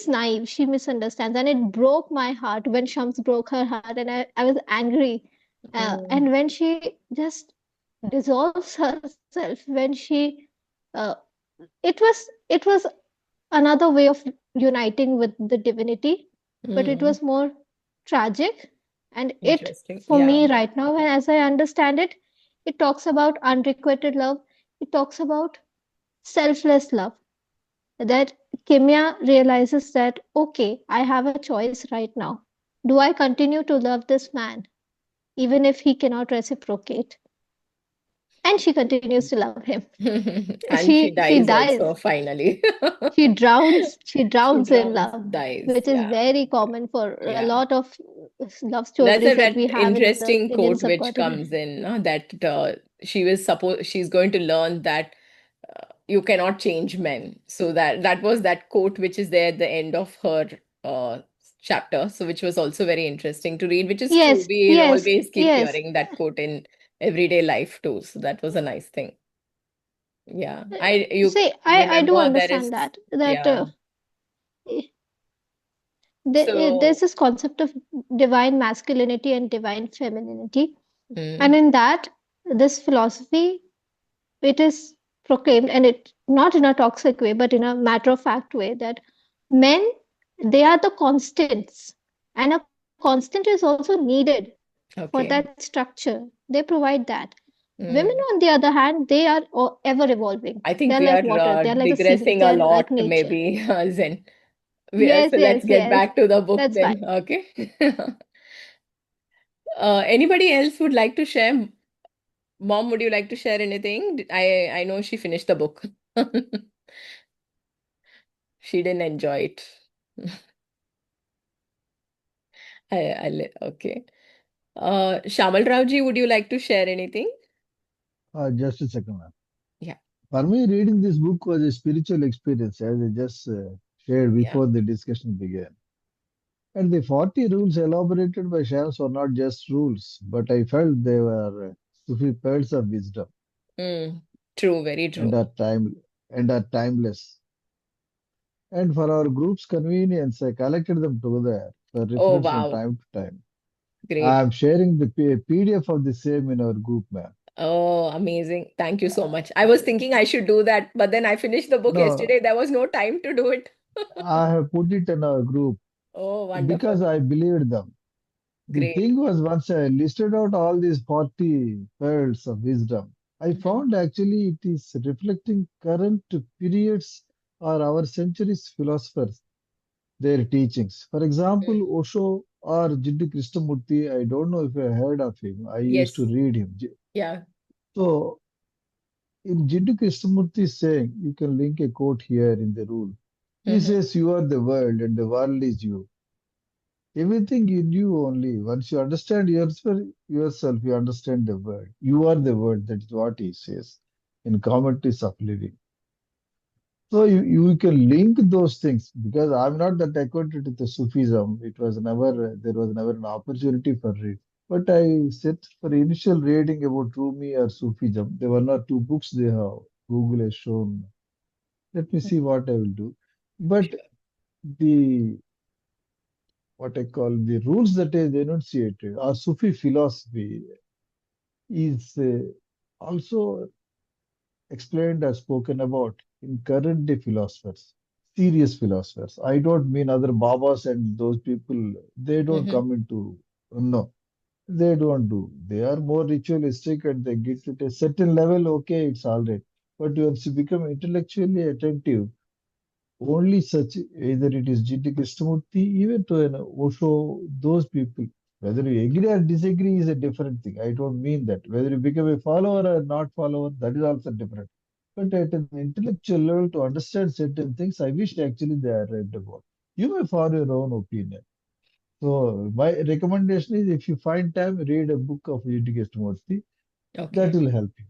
naive, she misunderstands, and it broke my heart when Shams broke her heart, and I was angry. mm, And when she just dissolves herself, when she uh, it was another way of uniting with the divinity, but it mm. was more tragic. And it, Interesting. for Yeah. me right now, as I understand it, it talks about unrequited love. it talks about selfless love. That Kimya realizes that, okay, I have a choice right now. Do I continue to love this man, even if he cannot reciprocate? And she continues to love him. And she She dies dies. also finally. She She drowns in drowns, love, dies. which is Yeah. very common for a Yeah. lot of love That's stories a that we that have in the interesting Indian quote which subcontinent. comes in that she's going to learn that you cannot change men. So that was that quote which is there at the end of her uh, chapter. So which was also very interesting to read, which is true. Yes, We yes, always keep yes. hearing that quote in everyday life too. So that was a nice thing. Yeah. You See, I do remember there understand is, that that yeah. there's So this concept of divine masculinity and divine femininity, and mm, in that, this philosophy, it is proclaimed, and it not in a toxic way but in a matter of fact way, that men, they are the constants, and a constant is also needed for that okay. structure. They provide that. Women, Mm. on the other hand, they are ever evolving. I They're think we like are water, they're like a series, digressing a they're like lot, nature. maybe, Zen. Yes, So yes, let's get yes, back to the book that's fine. then. Okay. Anybody else would like to share? Mom, would you like to share anything? I know she finished the book. She didn't enjoy it. Okay. Shamal Ravji, would you like to share anything? Just a second, ma'am. Yeah. For me, reading this book was a spiritual experience, as I just shared Yeah. before the discussion began. And the 40 rules elaborated by Shams were not just rules, but I felt they were Sufi pearls of wisdom Mm, true, very and true. are timeless. And for our group's convenience, I collected them together for Oh, reference from wow. time to time. I Great. am sharing the PDF of the same in our group, ma'am. Oh, amazing. Thank you so much. I was thinking I should do that, but then I finished the book No, yesterday. There was no time to do it. I have put it in our group Oh, wonderful. because I believed them. The Great. thing was, once I listed out all these 40 pearls of wisdom, I Mhm. found actually it is reflecting current periods or our century's philosophers, their teachings. For example, Mm. Osho or Jiddu Krishnamurti, I don't know if you have heard of him. I used to Yes. read him. Yeah. So, in Jiddu Krishnamurti saying, you can link a quote here in the rule. He Mhm. says, you are the world and the world is you. Everything in you only. Once you understand yourself, you understand the world. You are the world. That is what he says in commentaries of living. So you can link those things because I'm not that acquainted with the Sufism. There was never an opportunity for it. But I said for initial reading about Rumi or Sufism, there were not two books they have. Google has shown. Let me see what I will do. But Sure. the what I call the rules that is enunciated or Sufi philosophy is also explained or spoken about in current day philosophers, serious philosophers. I don't mean other Babas and those people, they don't Mhm. come into, no, they don't do. They are more ritualistic and they get to a certain level, okay, it's all right. But once you become intellectually attentive, only such, either it is G.T. Krishnamurti, even to an Osho, those people, whether you agree or disagree is a different thing. I don't mean that. Whether you become a follower or not follower, that is also different. But at an intellectual level, to understand certain things, I wish actually they are read about. You may form your own opinion. So my recommendation is if you find time, read a book of G.T. Krishnamurti. That Okay. will help you.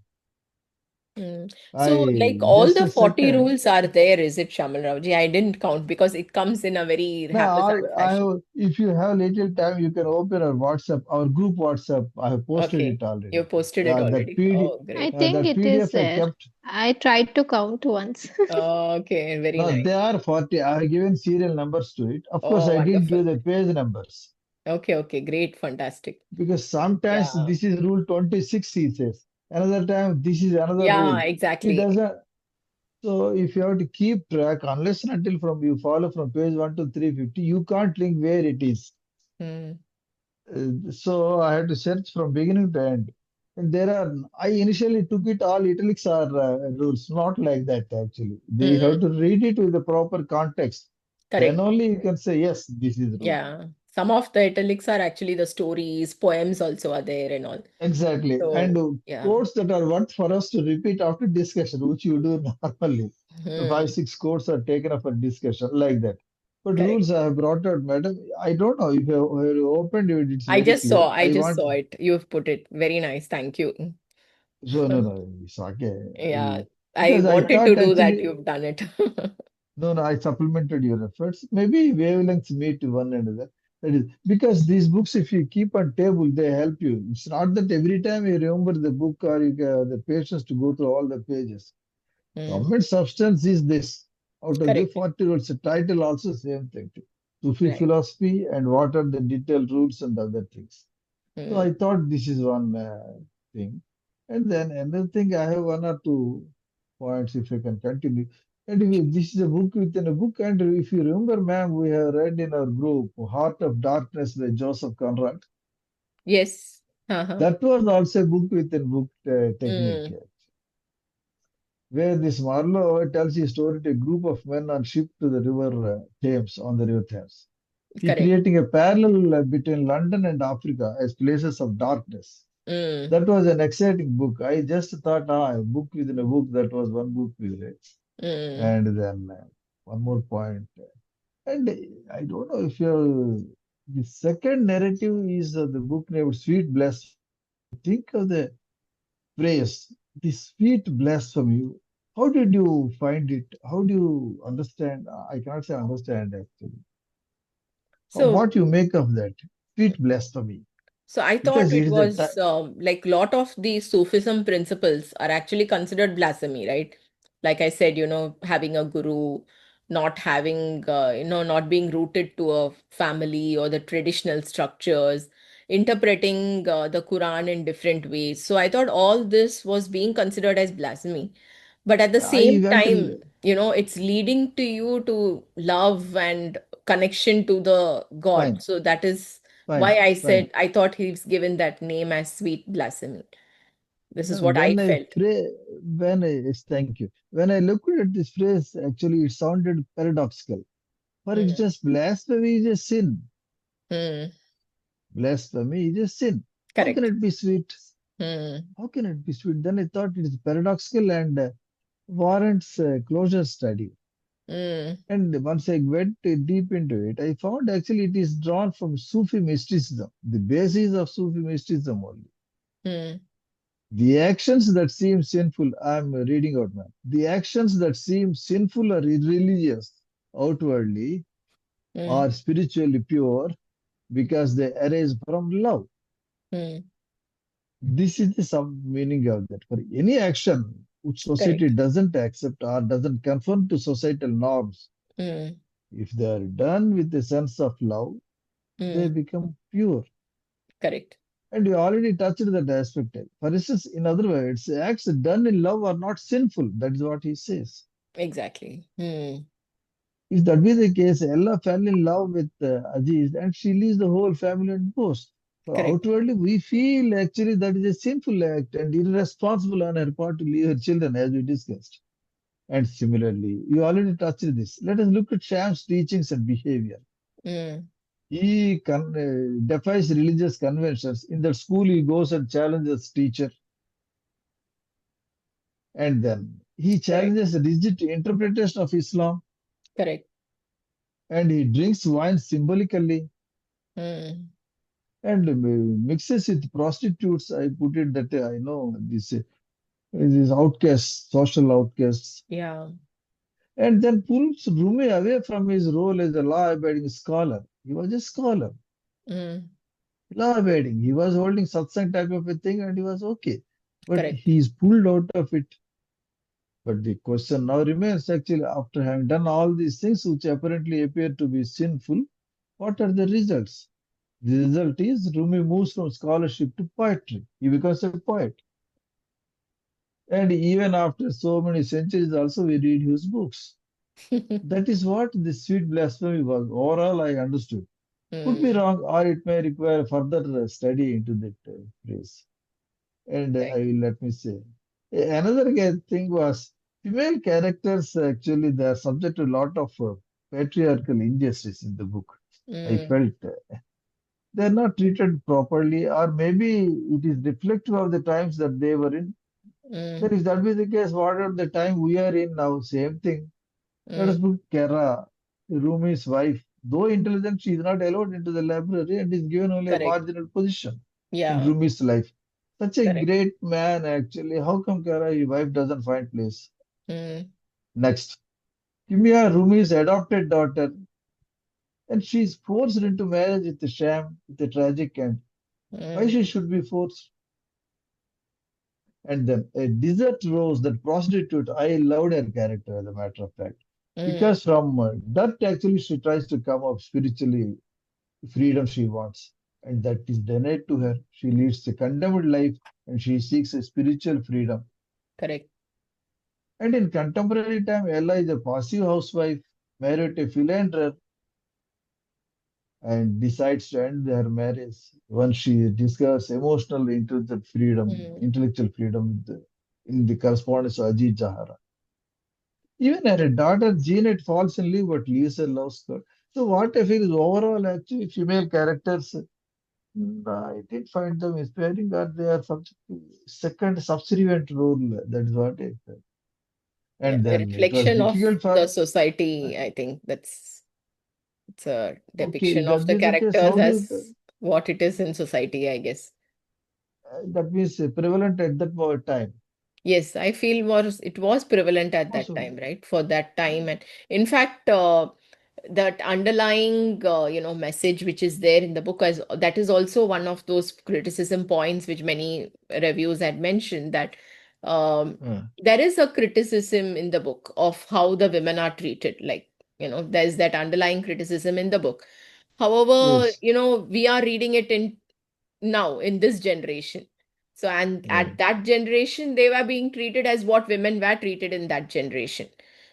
Mm. So, like I all just the a 40 second. rules are there, is it, Shamal Ravji? I didn't count because it comes in a very Now, haphazard fashion. if you have little time, you can open our WhatsApp, our group WhatsApp. I have posted Okay. it You already. posted it That already. PD, Oh, I great. think that it is PDF I there. kept. I tried to count once. Okay, very Now nice. there are 40. I have given serial numbers to it. Of course, Oh, I didn't wonderful. give the page numbers Okay, okay, great, fantastic. because sometimes Yeah. this is rule 26, he says. Another time, this is another Yeah, rule. He exactly. doesn't. So if you have to keep track, unless and until from you follow from page 1 to 350, you can't link where it is. Hmm. So I had to search from beginning to end. And there are, I initially took it all italics are rules, not like that actually. They have Mm, to read it with the proper context. Then correct. only you can say, yes, this is rule. Yeah. Some of the italics are actually the stories, poems also are there and all. Exactly. And So, yeah. quotes that are worth for us to repeat after discussion, which you do normally. Five, Hmm. six quotes are taken up for discussion like that. But Correct. rules I have brought out, madam. I don't know if you opened it, it's very clear. I I just want, saw it. You've put it. Very nice. Thank you. so no, no, it's okay. Yeah. I Because I wanted to thought do that. actually, You've done it. no, no, I supplemented your efforts. Maybe wavelengths meet one another. That is because these books, if you keep on table, they help you. It's not that every time you remember the book or you get the patience to go through all the pages. Hmm. Common substance is this. Out of the Correct. 40 rules, the title also same thing. Sufi Right. philosophy and what are the detailed rules and other things. So Hmm. I thought this is one thing. And then another thing, I have one or two points if I can continue. And this is a book within a book. And if you remember, ma'am, we have read in our group Heart of Darkness by Joseph Conrad. Yes. Uh-huh. That was also a book within book technique, Hmm. where this Marlowe tells his story to a group of men on ship to the river Thames, on the river Thames. He Correct. creating a parallel between London and Africa as places of darkness. Hmm. That was an exciting book. I just thought, a book within a book. That was one book we read. Hmm. And then one more point. And I don't know if you the second narrative is the book named Sweet Blasphemy. When you think of the phrase, the sweet blasphemy, how did you find it? How do you understand? I cannot say understand actually. So What you make of that? Sweet blasphemy. So I thought Because it it is a was like lot of the Sufism principles are actually considered blasphemy, right? Like I said, having a guru, not having, not being rooted to a family or the traditional structures, interpreting the Quran in different ways. So I thought all this was being considered as blasphemy. But at the I same went time, it's leading to you to love and connection to the God. fine, So that is why fine, I fine. said I thought he's given that name as sweet blasphemy. This is No, what I felt. yes, thank you. When I looked at this phrase, actually, it sounded paradoxical. For Hmm. instance, blasphemy is a sin. Hmm. Blasphemy is a sin. How can Correct. it be sweet? Hmm. How can it be sweet? Then I thought it is paradoxical and warrants closer study. Hmm. And once I went deep into it, I found actually it is drawn from Sufi mysticism, the basis of Sufi mysticism only. Hmm. The actions that seem sinful, I'm reading out now. The actions that seem sinful or irreligious outwardly Hmm. are spiritually pure because they arise from love. Hmm. This is the some meaning of that. For any action which society Correct. doesn't accept or doesn't conform to societal norms, Hmm. if they are done with a sense of love, they Hmm. become pure. Correct. And you already touched that aspect. For instance, in other words, acts done in love are not sinful. That is what he says. Exactly. Hmm. If that be the case, Ella fell in love with Aziz and she leaves the whole family and goes. So Correct. outwardly, we feel actually that is a sinful act and irresponsible on her part to leave her children, as we discussed. And similarly, you already touched this. Let us look at Sham's teachings and behavior. Hmm. He defies religious conventions. In that school, he goes and challenges teacher, and then he Correct. challenges the rigid interpretation of Islam, Correct. and he drinks wine symbolically Hmm. and mixes with prostitutes. I put it that I know these outcasts, social outcasts, Yeah. and then pulls Rumi away from his role as a law-abiding scholar. He was a scholar, Hmm. law-abiding. He was holding satsang type of a thing, and he was okay. But Correct. he's pulled out of it. But the question now remains actually, after having done all these things which apparently appear to be sinful, what are the results? The result is Rumi moves from scholarship to poetry. He becomes a poet. And even after so many centuries, also we read his books. That is what the sweet blasphemy was. Overall, I understood. Could be Hmm. wrong, or it may require further study into that phrase. And Right. let me say, another thing was female characters actually they are subject to a lot of patriarchal injustice in the book. I Mm, felt they're not treated properly, or maybe it is reflective of the times that they were in. Then, mm, if that be the case, what are the time we are in now? Same thing. Let us mm. put Kara, Rumi's wife. Though intelligent, she is not allowed into the library and is given only a Correct. marginal position in Yeah, Rumi's life. Such a correct. great man, actually. How come Kara, his wife, doesn't find place? Mm, Next, Kimia, Rumi's adopted daughter, and she is forced into marriage with a sham, with a tragic end. Why mm, she should be forced? And then a desert rose, that prostitute, I loved her character as a matter of fact. mm. Because from dirt, actually, she tries to come up spiritually, freedom she wants. And that is denied to her. She leads a condemned life and she seeks a spiritual freedom. Correct. And in contemporary time, Ella is a passive housewife, married to a philanderer, and decides to end her marriage once she discovers emotional Mm, intellectual freedom in the correspondence of Ajit Jahara. Even her daughter Jeanette falls in love but leaves her love score. So what I feel is overall actually female characters, I did find them inspiring that they are subject to second subservient role. That is what I felt. yeah, And a then it was reflection of difficult the for, society. I think that's it's a okay, depiction if of that the be the case, characters how do you, as what it is in society, I guess. that means prevalent at that time? Yes, I feel it was prevalent at that Also, time, right? For that time, and in fact, that underlying message which is there in the book, as that is also one of those criticism points which many reviews had mentioned, that um, uh, there is a criticism in the book of how the women are treated. Like, there's that underlying criticism in the book. However, yes, we are reading it in now in this generation. So, and at right. that generation, they were being treated as what women were treated in that generation.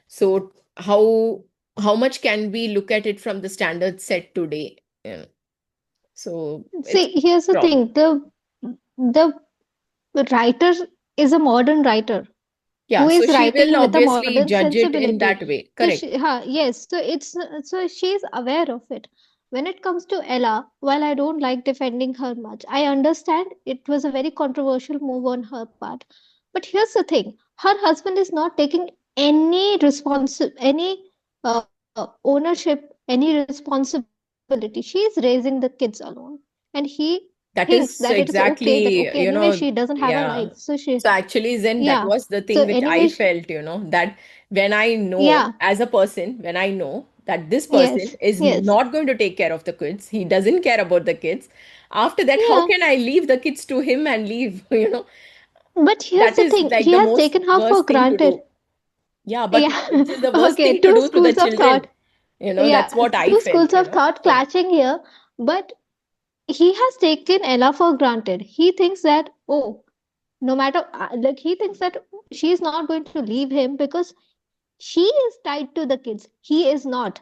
So, how much can we look at it from the standards set today? So it's See, here's the problem. thing. The writer is a modern writer Yeah, who so is she will writing with a obviously modern judge it in sensibility. that way. So Correct. yes, so she's aware of it. When it comes to Ella, while I don't like defending her much, I understand it was a very controversial move on her part. But here's the thing: her husband is not taking any ownership, any responsibility. She is raising the kids alone, and he thinks that That it is is okay. That okay, exactly, anyway, she doesn't have a life, yeah. so she, So actually, Zen, yeah. that was the So thing which anyway, I felt, that when I know yeah, as a person, when I know that this person yes, is yes, not going to take care of the kids, he doesn't care about the kids. After that, how yeah. can I leave the kids to him and leave? But here's That the is thing: like he the has most taken her for worst thing to granted. do. Yeah, but Yeah. it is the worst Okay, thing to two do to the schools of children. thought. That's Yeah, what I two felt, schools of thought Yeah. clashing here. But he has taken Ella for granted. He thinks that, oh, no matter, like, he thinks that she is not going to leave him because she is tied to the kids. He is not.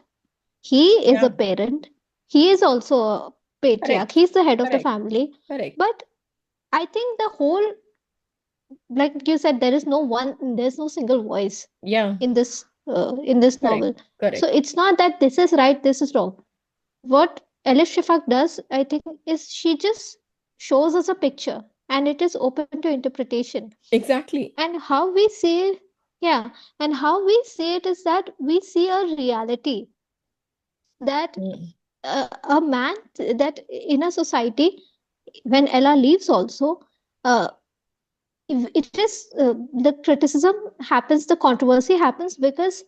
He is a Yeah, parent. He is also a patriarch. correct. He's the head of the Correct. family. Correct. But I think the whole, like you said, there's no single voice Yeah, in this correct. novel. So Correct. it's not that this is right, this is wrong. What Elif Shafak does, I think, is she just shows us a picture and it is open to interpretation. Exactly. And how we see it, yeah, and how we see it is that we see a reality that Mm. a man, that in a society, when Ella leaves also, uh, it is the criticism happens, the controversy happens because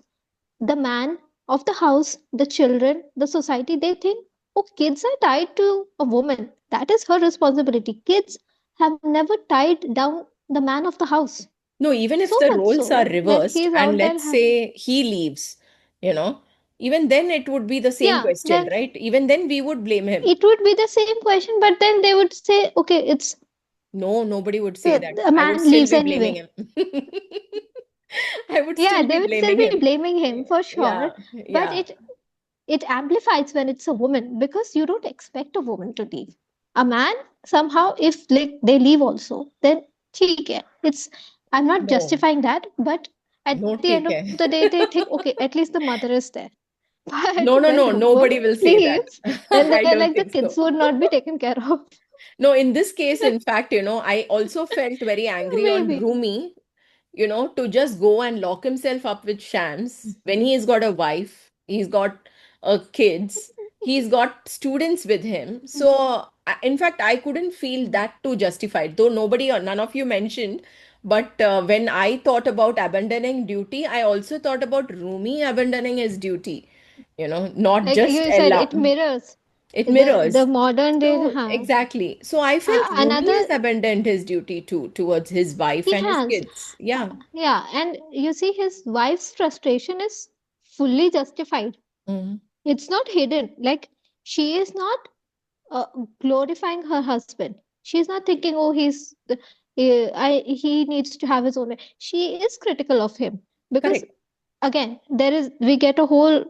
the man of the house, the children, the society, they think, oh, kids are tied to a woman. That is her responsibility. Kids have never tied down the man of the house. No, even if So the much roles are so that reversed he's and out there let's having, say he leaves, you know, even then it would be the same yeah, question, then right? Even then we would blame him. it would be the same question, but then they would say, okay, it's No, nobody would say that. a I would man still leaves be blaming anyway. him. I would Yeah, still they be would still blaming be him. blaming him for sure, Yeah, but yeah. it amplifies when it's a woman because you don't expect a woman to leave. A man, somehow, if like they leave also, then ठीक है, it's, I'm not No, justifying that, but at no, the end ठीक of है. the day they think, okay, at least the mother is there. But No, no, when no. the woman Nobody will say that. leaves, then I they're like don't the think kids so. would not be taken care of. No, in this case, in fact, I also felt very angry on Maybe. Rumi, to just go and lock himself up with Shams when he's got a wife, he's got kids, he's got students with him. So, in fact, I couldn't feel that too justified, though nobody or none of you mentioned. But when I thought about abandoning duty, I also thought about Rumi abandoning his duty, not Like just you said, Ella. it mirrors It the mirrors. modern day. So, exactly. So, I felt Rumi Another, has abandoned his duty too towards his wife he and his has. kids. Yeah. Yeah, and you see, his wife's frustration is fully justified. Mm. It's not hidden. Like, she is not uh, glorifying her husband. She's not thinking, oh, he needs to have his own way. She is critical of him because, Correct. again, we get a whole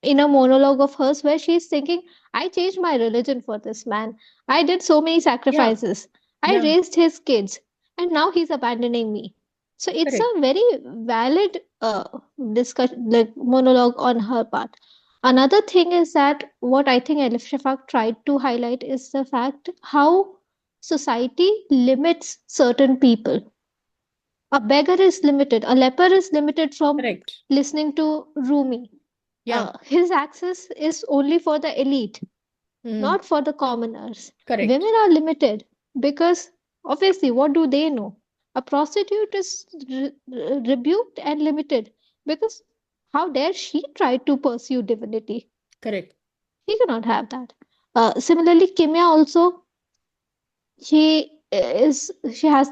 inner monologue of hers where she's thinking, I changed my religion for this man. I did so many Yeah. sacrifices. I Yeah. raised his kids, and now he's abandoning me. So it's Correct. a very valid discussion, like monologue on her part. Another thing is that what I think Elif Shafak tried to highlight is the fact how society limits certain people. A beggar is limited, a leper is limited from Correct. listening to Rumi. Yeah. His access is only for the elite, Mm. not for the commoners. Correct. Women are limited because obviously, what do they know? A prostitute is rebuked and limited because how dare she try to pursue divinity? Correct. She cannot have that. Similarly, Kimya also, she has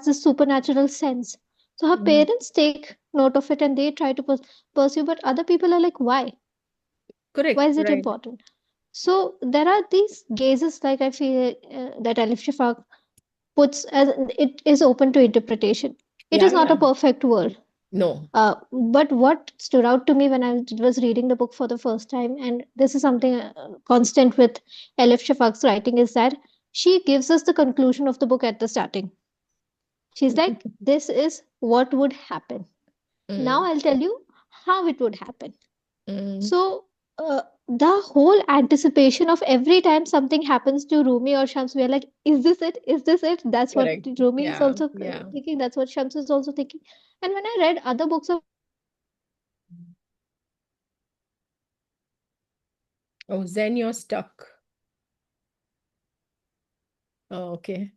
this supernatural sense. So her Mm. parents take note of it and they try to pursue, but other people are like, why? Why Correct. is it Right. important? So there are these gazes, like I feel that Alif Shafak puts as it is open to interpretation. It is Yeah. not a Yeah. perfect world. No. But what stood out to me when I was reading the book for the first time, and this is something constant with Elif Shafak's writing, is that she gives us the conclusion of the book at the starting. She's like, this is what would happen. Now Mm. I'll tell you how it would happen. Mm. So, the whole anticipation of every time something happens to Rumi or Shams, we are like, is this it? Is this it? That's what Correct. Rumi is Yeah. also Yeah. thinking. That's what Shams is also thinking. And when I read other books of Oh, Zen, you're stuck. Oh, okay.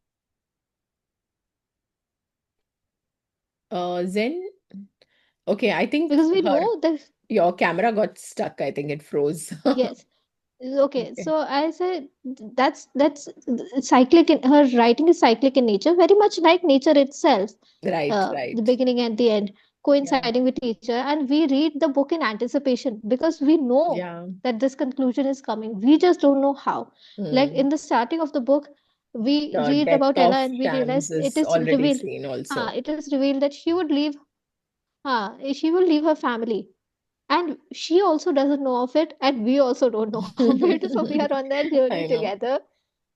Zen. Okay. I think because we know that, your camera got stuck. I think it froze. yes. Okay, Okay. so I said that's cyclic. Her writing is cyclic in nature, very much like nature itself. Right. The Right. beginning and the end Yeah. coinciding with each other, and we read the book in anticipation because we know Yeah. that this conclusion is coming. We just don't know how. Like Mm. in the starting of the book, we The read death about Ella, of and we Shams realize it is is already revealed. seen also. It is revealed that she would leave. She will leave her family, and she also doesn't know of it, and we also don't know of it. So we are on that journey I know. together.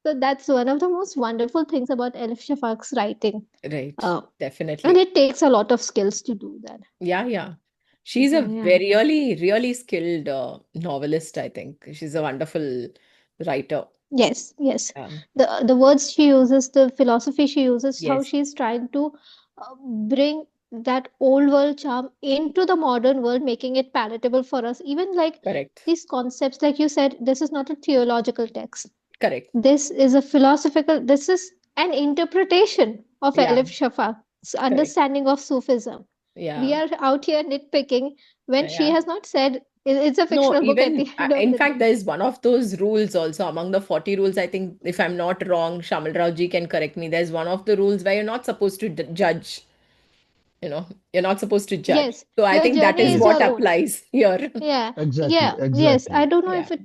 So that's one of the most wonderful things about Elif Shafak's writing. Right. Uh, and Definitely. it takes a lot of skills to do that. Yeah, yeah. She's So a yeah. very really, really skilled novelist, I think. She's a wonderful writer. Yes, yes. Um, The words she uses, the philosophy she uses, how yes, she's trying to bring that old world charm into the modern world, making it palatable for us. Even like correct. these concepts, like you said, this is not a theological text. Correct. This is a philosophical, this is an interpretation of Yeah, Elif Shafak's correct. understanding of Sufism. We Yeah. are out here nitpicking when she Yeah. has not said it's a No, fictional book at the even end of in the day. fact, there is one of those rules also among the 40 rules. I think, if I'm not wrong, Shamal Rao can correct me. There's one of the rules where you're not supposed to judge, you're not supposed to judge. Yes, So I your think that journey is is what your own. applies here. Yeah, Exactly, yeah, yes. exactly. I don't know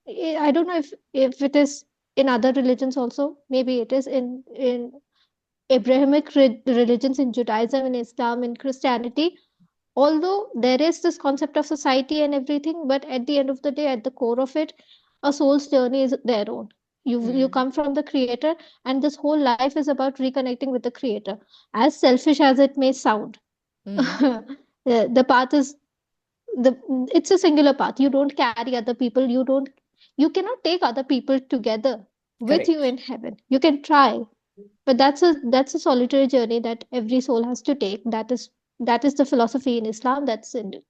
Yeah, I don't know if it is in other religions also. Maybe it is in Abrahamic religions, in Judaism, in Islam, in Christianity. Although there is this concept of society and everything, but at the end of the day, at the core of it, a soul's journey is their own. You Mm. come from the creator, and this whole life is about reconnecting with the creator. As selfish as it may sound, Mm. the path is the it's a singular path. You don't carry other people. You cannot take other people together with you Correct. in heaven. You can try, but that's a solitary journey that every soul has to take. That is the philosophy in Islam. That's in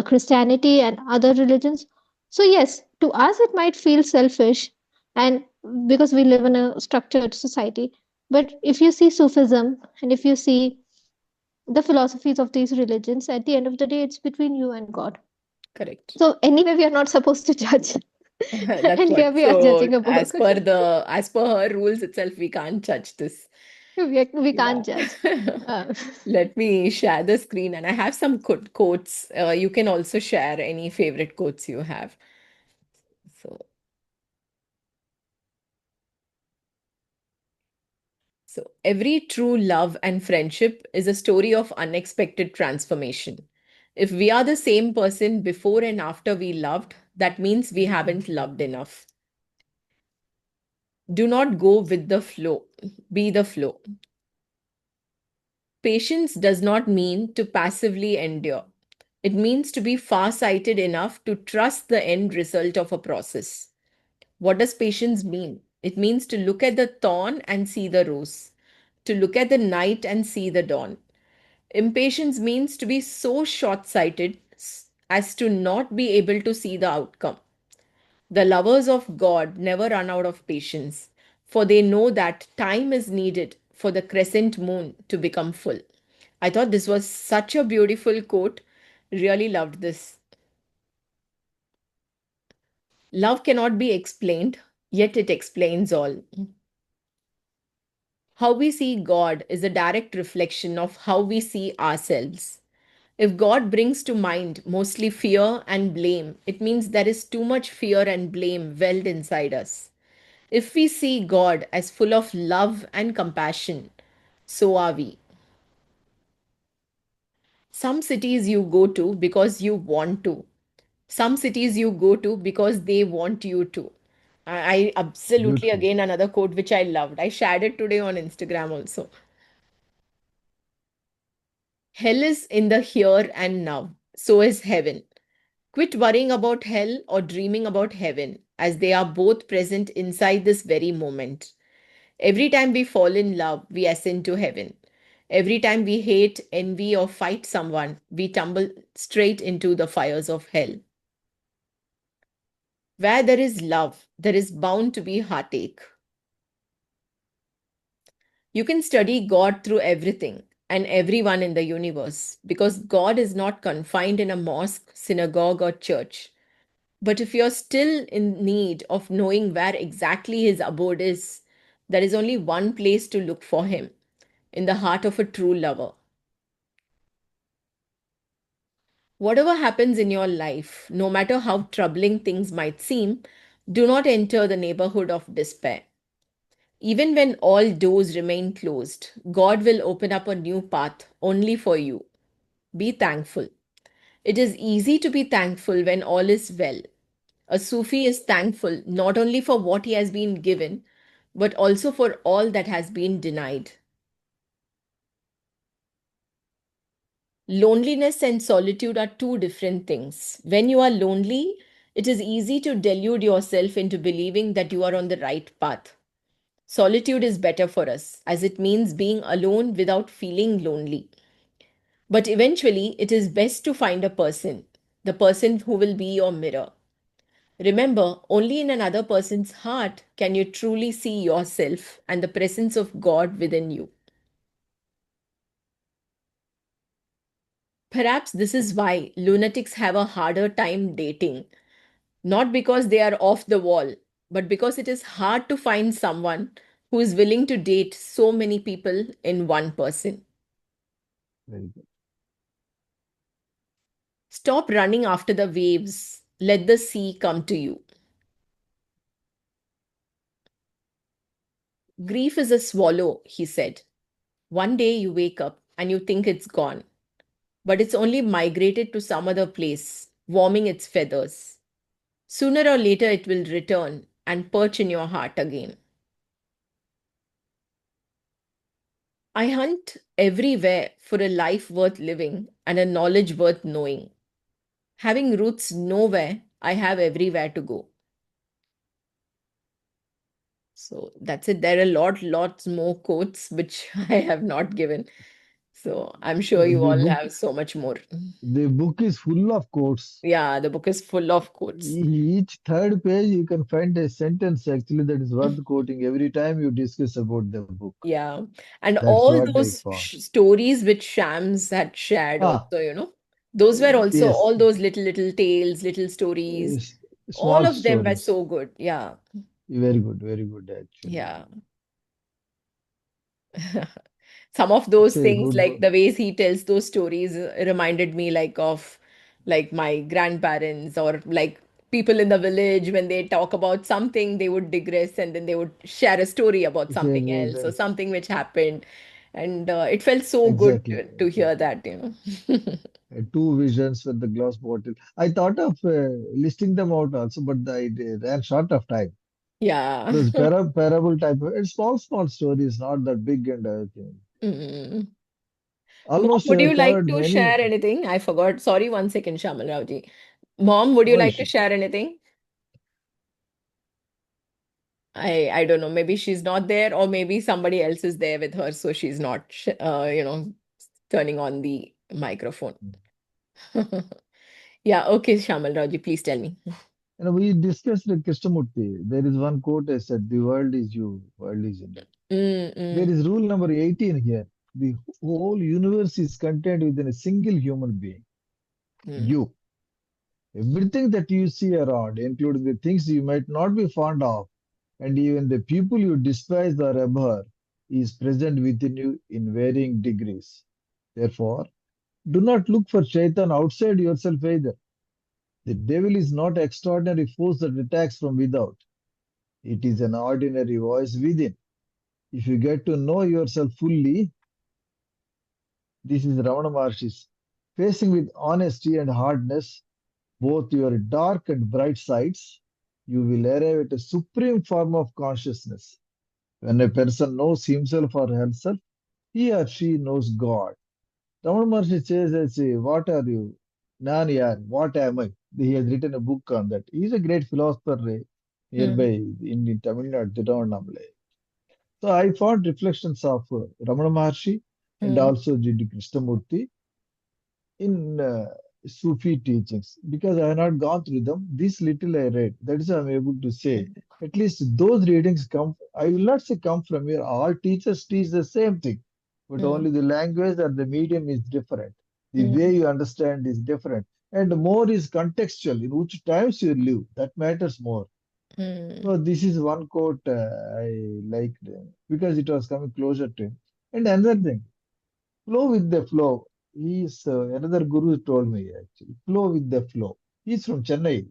Christianity and other religions. So yes, to us it might feel selfish, and because we live in a structured society. But if you see Sufism, and if you see the philosophies of these religions, at the end of the day, it's between you and God. Correct. So anyway, we are not supposed to judge. That's And here what. we are So judging a book. as per her rules itself, we can't judge this. We Yeah. can't judge. Uh, Let me share the screen, and I have some quotes. You can also share any favorite quotes you have. So, so every true love and friendship is a story of unexpected transformation. If we are the same person before and after we loved, that means we haven't loved enough. Do not go with the flow, be the flow. Patience does not mean to passively endure. It means to be far-sighted enough to trust the end result of a process. What does patience mean? It means to look at the thorn and see the rose, to look at the night and see the dawn. Impatience means to be so short-sighted as to not be able to see the outcome. The lovers of God never run out of patience, for they know that time is needed for the crescent moon to become full. I thought this was such a beautiful quote. Really loved this. Love cannot be explained, yet it explains all. How we see God is a direct reflection of how we see ourselves. If God brings to mind mostly fear and blame, it means there is too much fear and blame welled inside us. If we see God as full of love and compassion, so are we. Some cities you go to because you want to. Some cities you go to because they want you to. I absolutely, Beautiful. again, another quote which I loved. I shared it today on Instagram also. Hell is in the here and now. So is heaven. Quit worrying about hell or dreaming about heaven, as they are both present inside this very moment. Every time we fall in love, we ascend to heaven. Every time we hate, envy, or fight someone, we tumble straight into the fires of hell. Where there is love, there is bound to be heartache. You can study God through everything and everyone in the universe because God is not confined in a mosque, synagogue, or church. But if you're still in need of knowing where exactly his abode is, there is only one place to look for him, in the heart of a true lover. Whatever happens in your life, no matter how troubling things might seem, do not enter the neighborhood of despair. Even when all doors remain closed, God will open up a new path only for you. Be thankful. It is easy to be thankful when all is well. A Sufi is thankful not only for what he has been given, but also for all that has been denied. Loneliness and solitude are two different things. When you are lonely, it is easy to delude yourself into believing that you are on the right path. Solitude is better for us, as it means being alone without feeling lonely. But eventually, it is best to find a person, the person who will be your mirror. Remember, only in another person's heart can you truly see yourself and the presence of God within you. Perhaps this is why lunatics have a harder time dating. Not because they are off the wall, but because it is hard to find someone who is willing to date so many people in one person. Very good. Stop running after the waves. Let the sea come to you. Grief is a swallow, he said. One day you wake up and you think it's gone, but it's only migrated to some other place, warming its feathers. Sooner or later it will return, and perch in your heart again. I hunt everywhere for a life worth living and a knowledge worth knowing. Having roots nowhere, I have everywhere to go. So that's it. There are lots more quotes which I have not given. So I'm sure you The all book, have so much more. the book is full of quotes. Yeah, the book is full of quotes. Each third page, you can find a sentence actually that is worth quoting every time you discuss about the book. Yeah. And That's all what I those found. stories which Shams had shared Ah, also, those were also yes, all those little tales, little stories. All small of them were stories. so good. Yeah. Very good actually. Yeah. Some of It's those a things, good like book. the ways he tells those stories, reminded me like of like my grandparents, or like people in the village. When they talk about something, they would digress and then they would share a story about Share something about else or that. something which happened. And it felt so good Exactly, to hear exactly. that. Two visions with the glass bottle. I thought of listing them out also, but I ran short of time. Yeah. Those parable type of it's small stories, not that big and everything. Mm. Mom, Almost would you like covered to many. share anything? I forgot. Sorry, 1 second, Shamal Ravji. Mom, would you No like to issue. share anything? I don't know. Maybe she's not there, or maybe somebody else is there with her, so she's not, turning on the microphone. Yeah. Okay, Shamal Raji, please tell me. We discussed with Krishnamurti. There is one quote I said, the world is you, world is in you. Mm, There mm, is rule number 18 here. The whole universe is contained within a single human being, mm, you. Everything that you see around, including the things you might not be fond of, and even the people you despise or abhor, is present within you in varying degrees. Therefore, do not look for Shaitan outside yourself either. The devil is not extraordinary force that attacks from without. It is an ordinary voice within. If you get to know yourself fully, this is Ramana Maharshi's, facing with honesty and hardness both your dark and bright sides, you will arrive at a supreme form of consciousness. When a person knows himself or herself, he or she knows God. Ramana Maharshi says, what are you? Nan yar, what am I? He has written a book on that. He is a great philosopher mm, nearby in Tamil Nadu, Tirunamala. So I found reflections of Ramana Maharshi and mm, also G.D. Krishnamurti in Sufi teachings because I have not gone through them. This little I read, that is why I'm able to say. At least those readings come, I will not say come from here. All teachers teach the same thing, but mm, only the language or the medium is different. The way mm, you understand is different. And more is contextual, in which times you live. That matters more. So mm, this is one quote I liked because it was coming closer to him. And another thing, flow with the flow. He's another guru told me actually. Flow with the flow. He's from Chennai.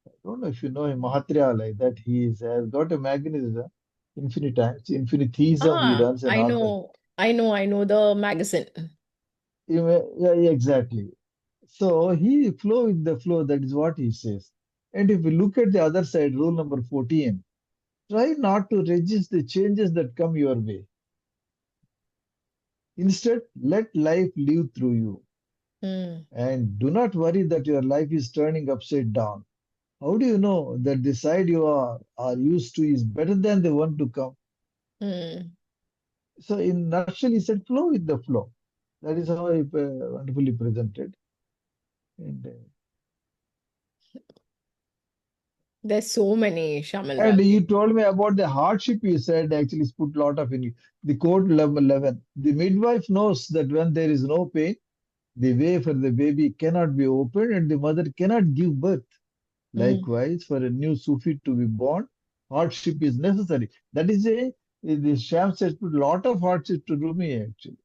I don't know if you know him, Mahatriya, like that. Has got a magazine, Infinitism. He Ah, runs an author. I know the magazine. Yeah, yeah, exactly. So he flow with the flow. That is what he says. And if we look at the other side, rule number 14, try not to resist the changes that come your way. Instead, let life live through you. Mm, And do not worry that your life is turning upside down. How do you know that the side you are used to is better than the one to come? mm. So, in nutshell, he said, flow with the flow. That is how he wonderfully presented. And, There's so many, Shamal and Ravi. he told me about the hardship he said, actually, he's put a lot of in the code 11. The midwife knows that when there is no pain, the way for the baby cannot be opened and the mother cannot give birth. Mm, Likewise, for a new Sufi to be born, hardship is necessary. That is the Sham says put a lot of hardship to Rumi actually.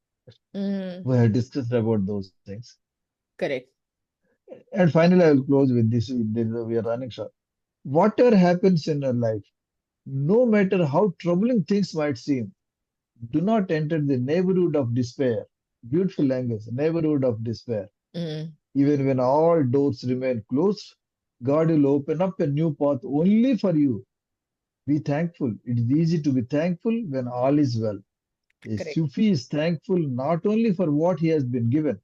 mm. We have discussed about those things. Correct. And finally, I will close with this. We are running short. Whatever happens in your life, no matter how troubling things might seem, do not enter the neighborhood of despair. Beautiful language, neighborhood of despair. Mm, Even when all doors remain closed, God will open up a new path only for you. Be thankful. It is easy to be thankful when all is well. A Correct. Sufi is thankful not only for what he has been given,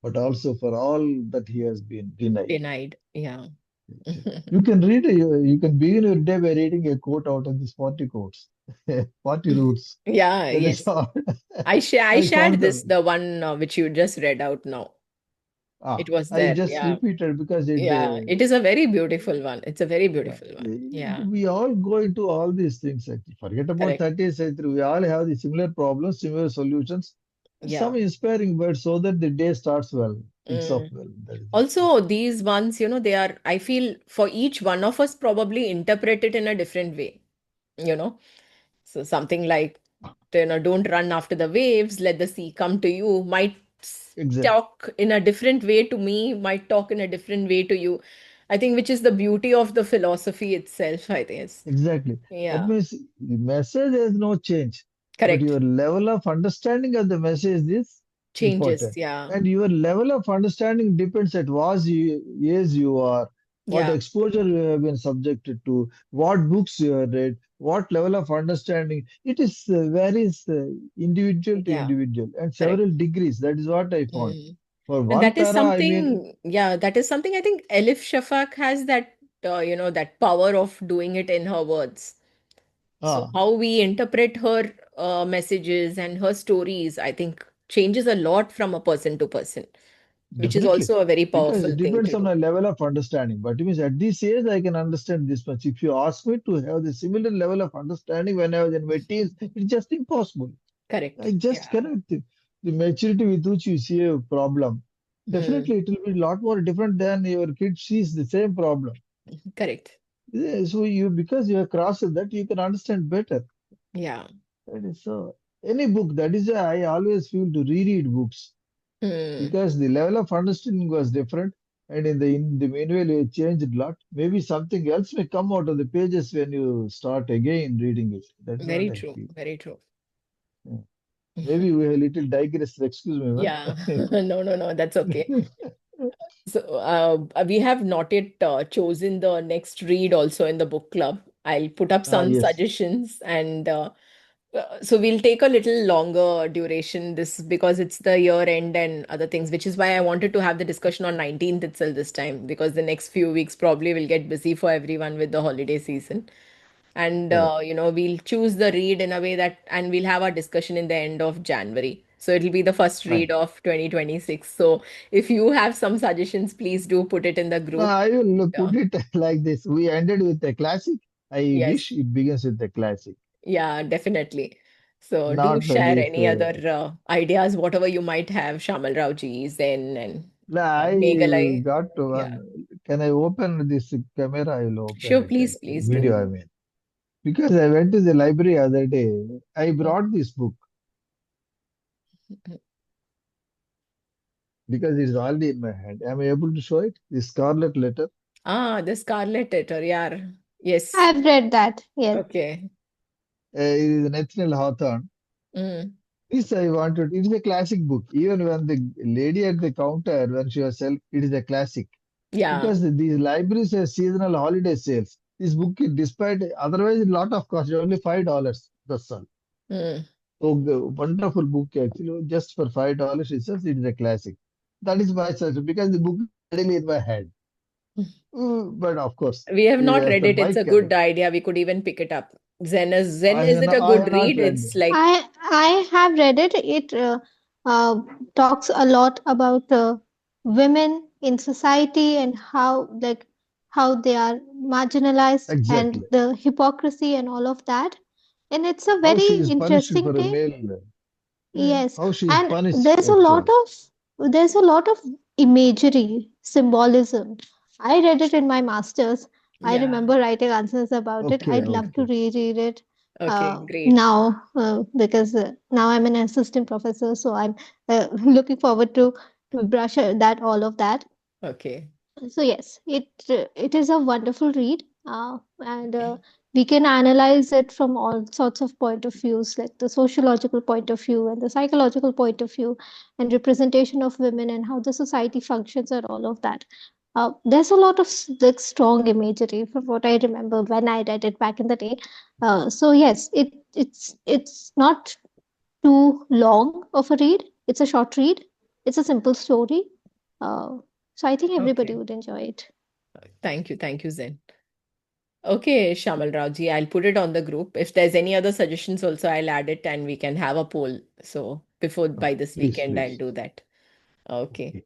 but also for all that he has been denied. Denied. Yeah. You can you can begin your day by reading a quote out of these 40 quotes, 40 roots. Yeah, That is yes. all. I I shared found this, them. the one which you just read out now. It was I there. just Yeah. repeated because Yeah. It is a very beautiful one. It's a very yeah, beautiful one. Yeah. we all go into all these things. Actually. Forget about Correct. 30th century. We all have the similar problems, similar solutions, and some Yeah. inspiring words so that the day starts well, picks up Mm. well. That is it. Also, these ones, they are, I feel for each one of us probably interpret it in a different way, you know. So something like, don't run after the waves, let the sea come to you, might Exactly. talk in a different way to me, might talk in a different way to you. I think which is the beauty of the philosophy itself, I guess. Exactly. That Yeah, means the message has no change, but correct. your level of understanding of the message is Changes. important. Yeah, And your level of understanding depends at what age you are, what yeah, exposure you have been subjected to, what books you have read, what level of understanding. It is varies individual to yeah, individual and correct. several degrees. That is what I found. Mm. For And one that is para, I mean, something, yeah, that is something I think Elif Shafak has that, that power of doing it in her words. So ah, how we interpret her messages and her stories, I think changes a lot from a person to person, which is definitely, also a very because powerful it thing depends to on do. my level of understanding. But it means at this age, I can understand this much. If you ask me to have the similar level of understanding when I was in my teens, it's just impossible. I Correct. just Yeah. cannot. The maturity with which you see a problem, Hmm. definitely it will be a lot more different than your kid sees the same problem. Correct. Yeah, so you, because you have crossed that, you can understand better. Yeah. That is so. Any book, that is why I always feel to reread books Hmm. because the level of understanding was different, and in the meanwhile it changed a lot. Maybe something else may come out of the pages when you start again reading it. That's what Very I true. feel. Very true. Yeah. Maybe we have a little digressed. Excuse me, Yeah. ma'am. No, no, no. That's okay. So we have not yet chosen the next read also in the book club. I'll put up Ah, some yes, suggestions and so we'll take a little longer duration this because it's the year end and other things, which is why I wanted to have the discussion on 19th itself this time because the next few weeks probably will get busy for everyone with the holiday season. And correct, we'll choose the read in a way that and we'll have our discussion in the end of January. So it'll be the first read fine. of 2026. So if you have some suggestions, please do put it in the No, group. I will Uh, put it like this. We ended with a classic. I yes. wish it begins with a classic, Yeah, definitely. So do not share this. any other ideas, whatever you might have, Shamal Raoji, Zen, and No, I Meghalai. got Yeah. one. Can I open this camera? I will open Sure, it please, actually. please do. Video, I mean. Because I went to the library other day, I Mm. brought this book because it's already in my hand. Am I able to show it? The Scarlet Letter. Ah, the Scarlet Letter. Yeah. Yes. I've read that. Yes. Okay. It is Nathaniel Hawthorne. Mm. This I wanted. It is a classic book. Even when the lady at the counter, when she was selling, it is a classic. Yeah. Because these libraries have seasonal holiday sales. This book, despite otherwise a lot of cost, only $5. That's all. Mm. So wonderful book actually. Just for $5 itself, it is a classic. That is my suggestion because the book is already in my hand. But of course, We have not as read per it. my It's a career, good idea. We could even pick it up. Zen, is it a I good have not read? read It's them. like, I have read it. It uh, talks a lot about women in society and how they are marginalized and Exactly. the hypocrisy and all of that. And it's a How very she is punished interesting for a take. male, mm, Yes, how she is and punished actually. there's a lot of imagery, symbolism. I read it in my master's. I yeah. remember writing answers about it. Okay, I'd love to okay. reread it Okay, great. now because now I'm an assistant professor, so I'm looking forward to brush that all of that. Okay. So yes, it is a wonderful read, and we can analyze it from all sorts of point of views, like the sociological point of view and the psychological point of view, and representation of women and how the society functions and all of that. There's a lot of like strong imagery from what I remember when I read it back in the day. So yes, it's not too long of a read. It's a short read. It's a simple story. Uh, so I think everybody Okay. would enjoy it. Thank you, Zen. Okay, Shamal Raoji, I'll put it on the group. If there's any other suggestions also, I'll add it and we can have a poll. So before by this Please, weekend, I'll please. do that. Okay.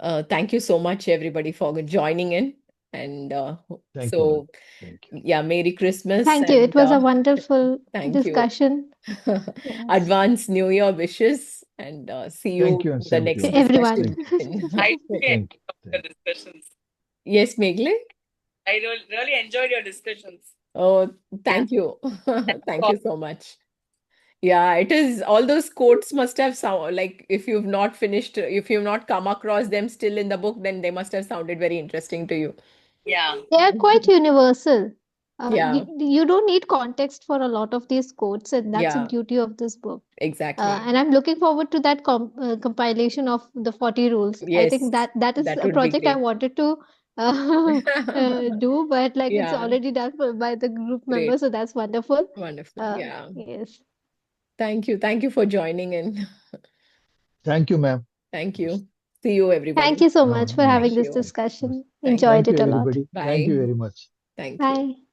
Okay. Thank you so much, everybody, for joining in. And Thank you, ma'am. so, Thank you. yeah, Merry Christmas Thank you. It and was a wonderful thank you. discussion. Yes. Advance New Year wishes and see Thank you you, and in the same to next you, ma'am. Everyone. discussion. Thank you. I really Thank you. enjoyed Thank your discussions. Yes, Megle? I really enjoyed your discussions. Oh, Yeah. thank you. Thank you so much. Yeah, it is. All those quotes must have sound like if you've not come across them still in the book, then they must have sounded very interesting to you. Yeah. They are quite universal. Yeah, You don't need context for a lot of these quotes, and that's the yeah, beauty of this book. exactly. And I'm looking forward to that compilation of the 40 rules. I think Yes, that is that a would be project I great. wanted to do, but like it's Yeah, already done by the group great. members, so that's wonderful. Wonderful. Yeah. Yes. Thank you. Thank you for joining in. Thank you, ma'am. Thank Yes. you. See you, Thank everybody. you so No, much for no. having Thank this you. Yes. discussion. Thank you. Enjoyed Thank you, it a lot. everybody. Thank Bye. you very much. Thank you. Bye.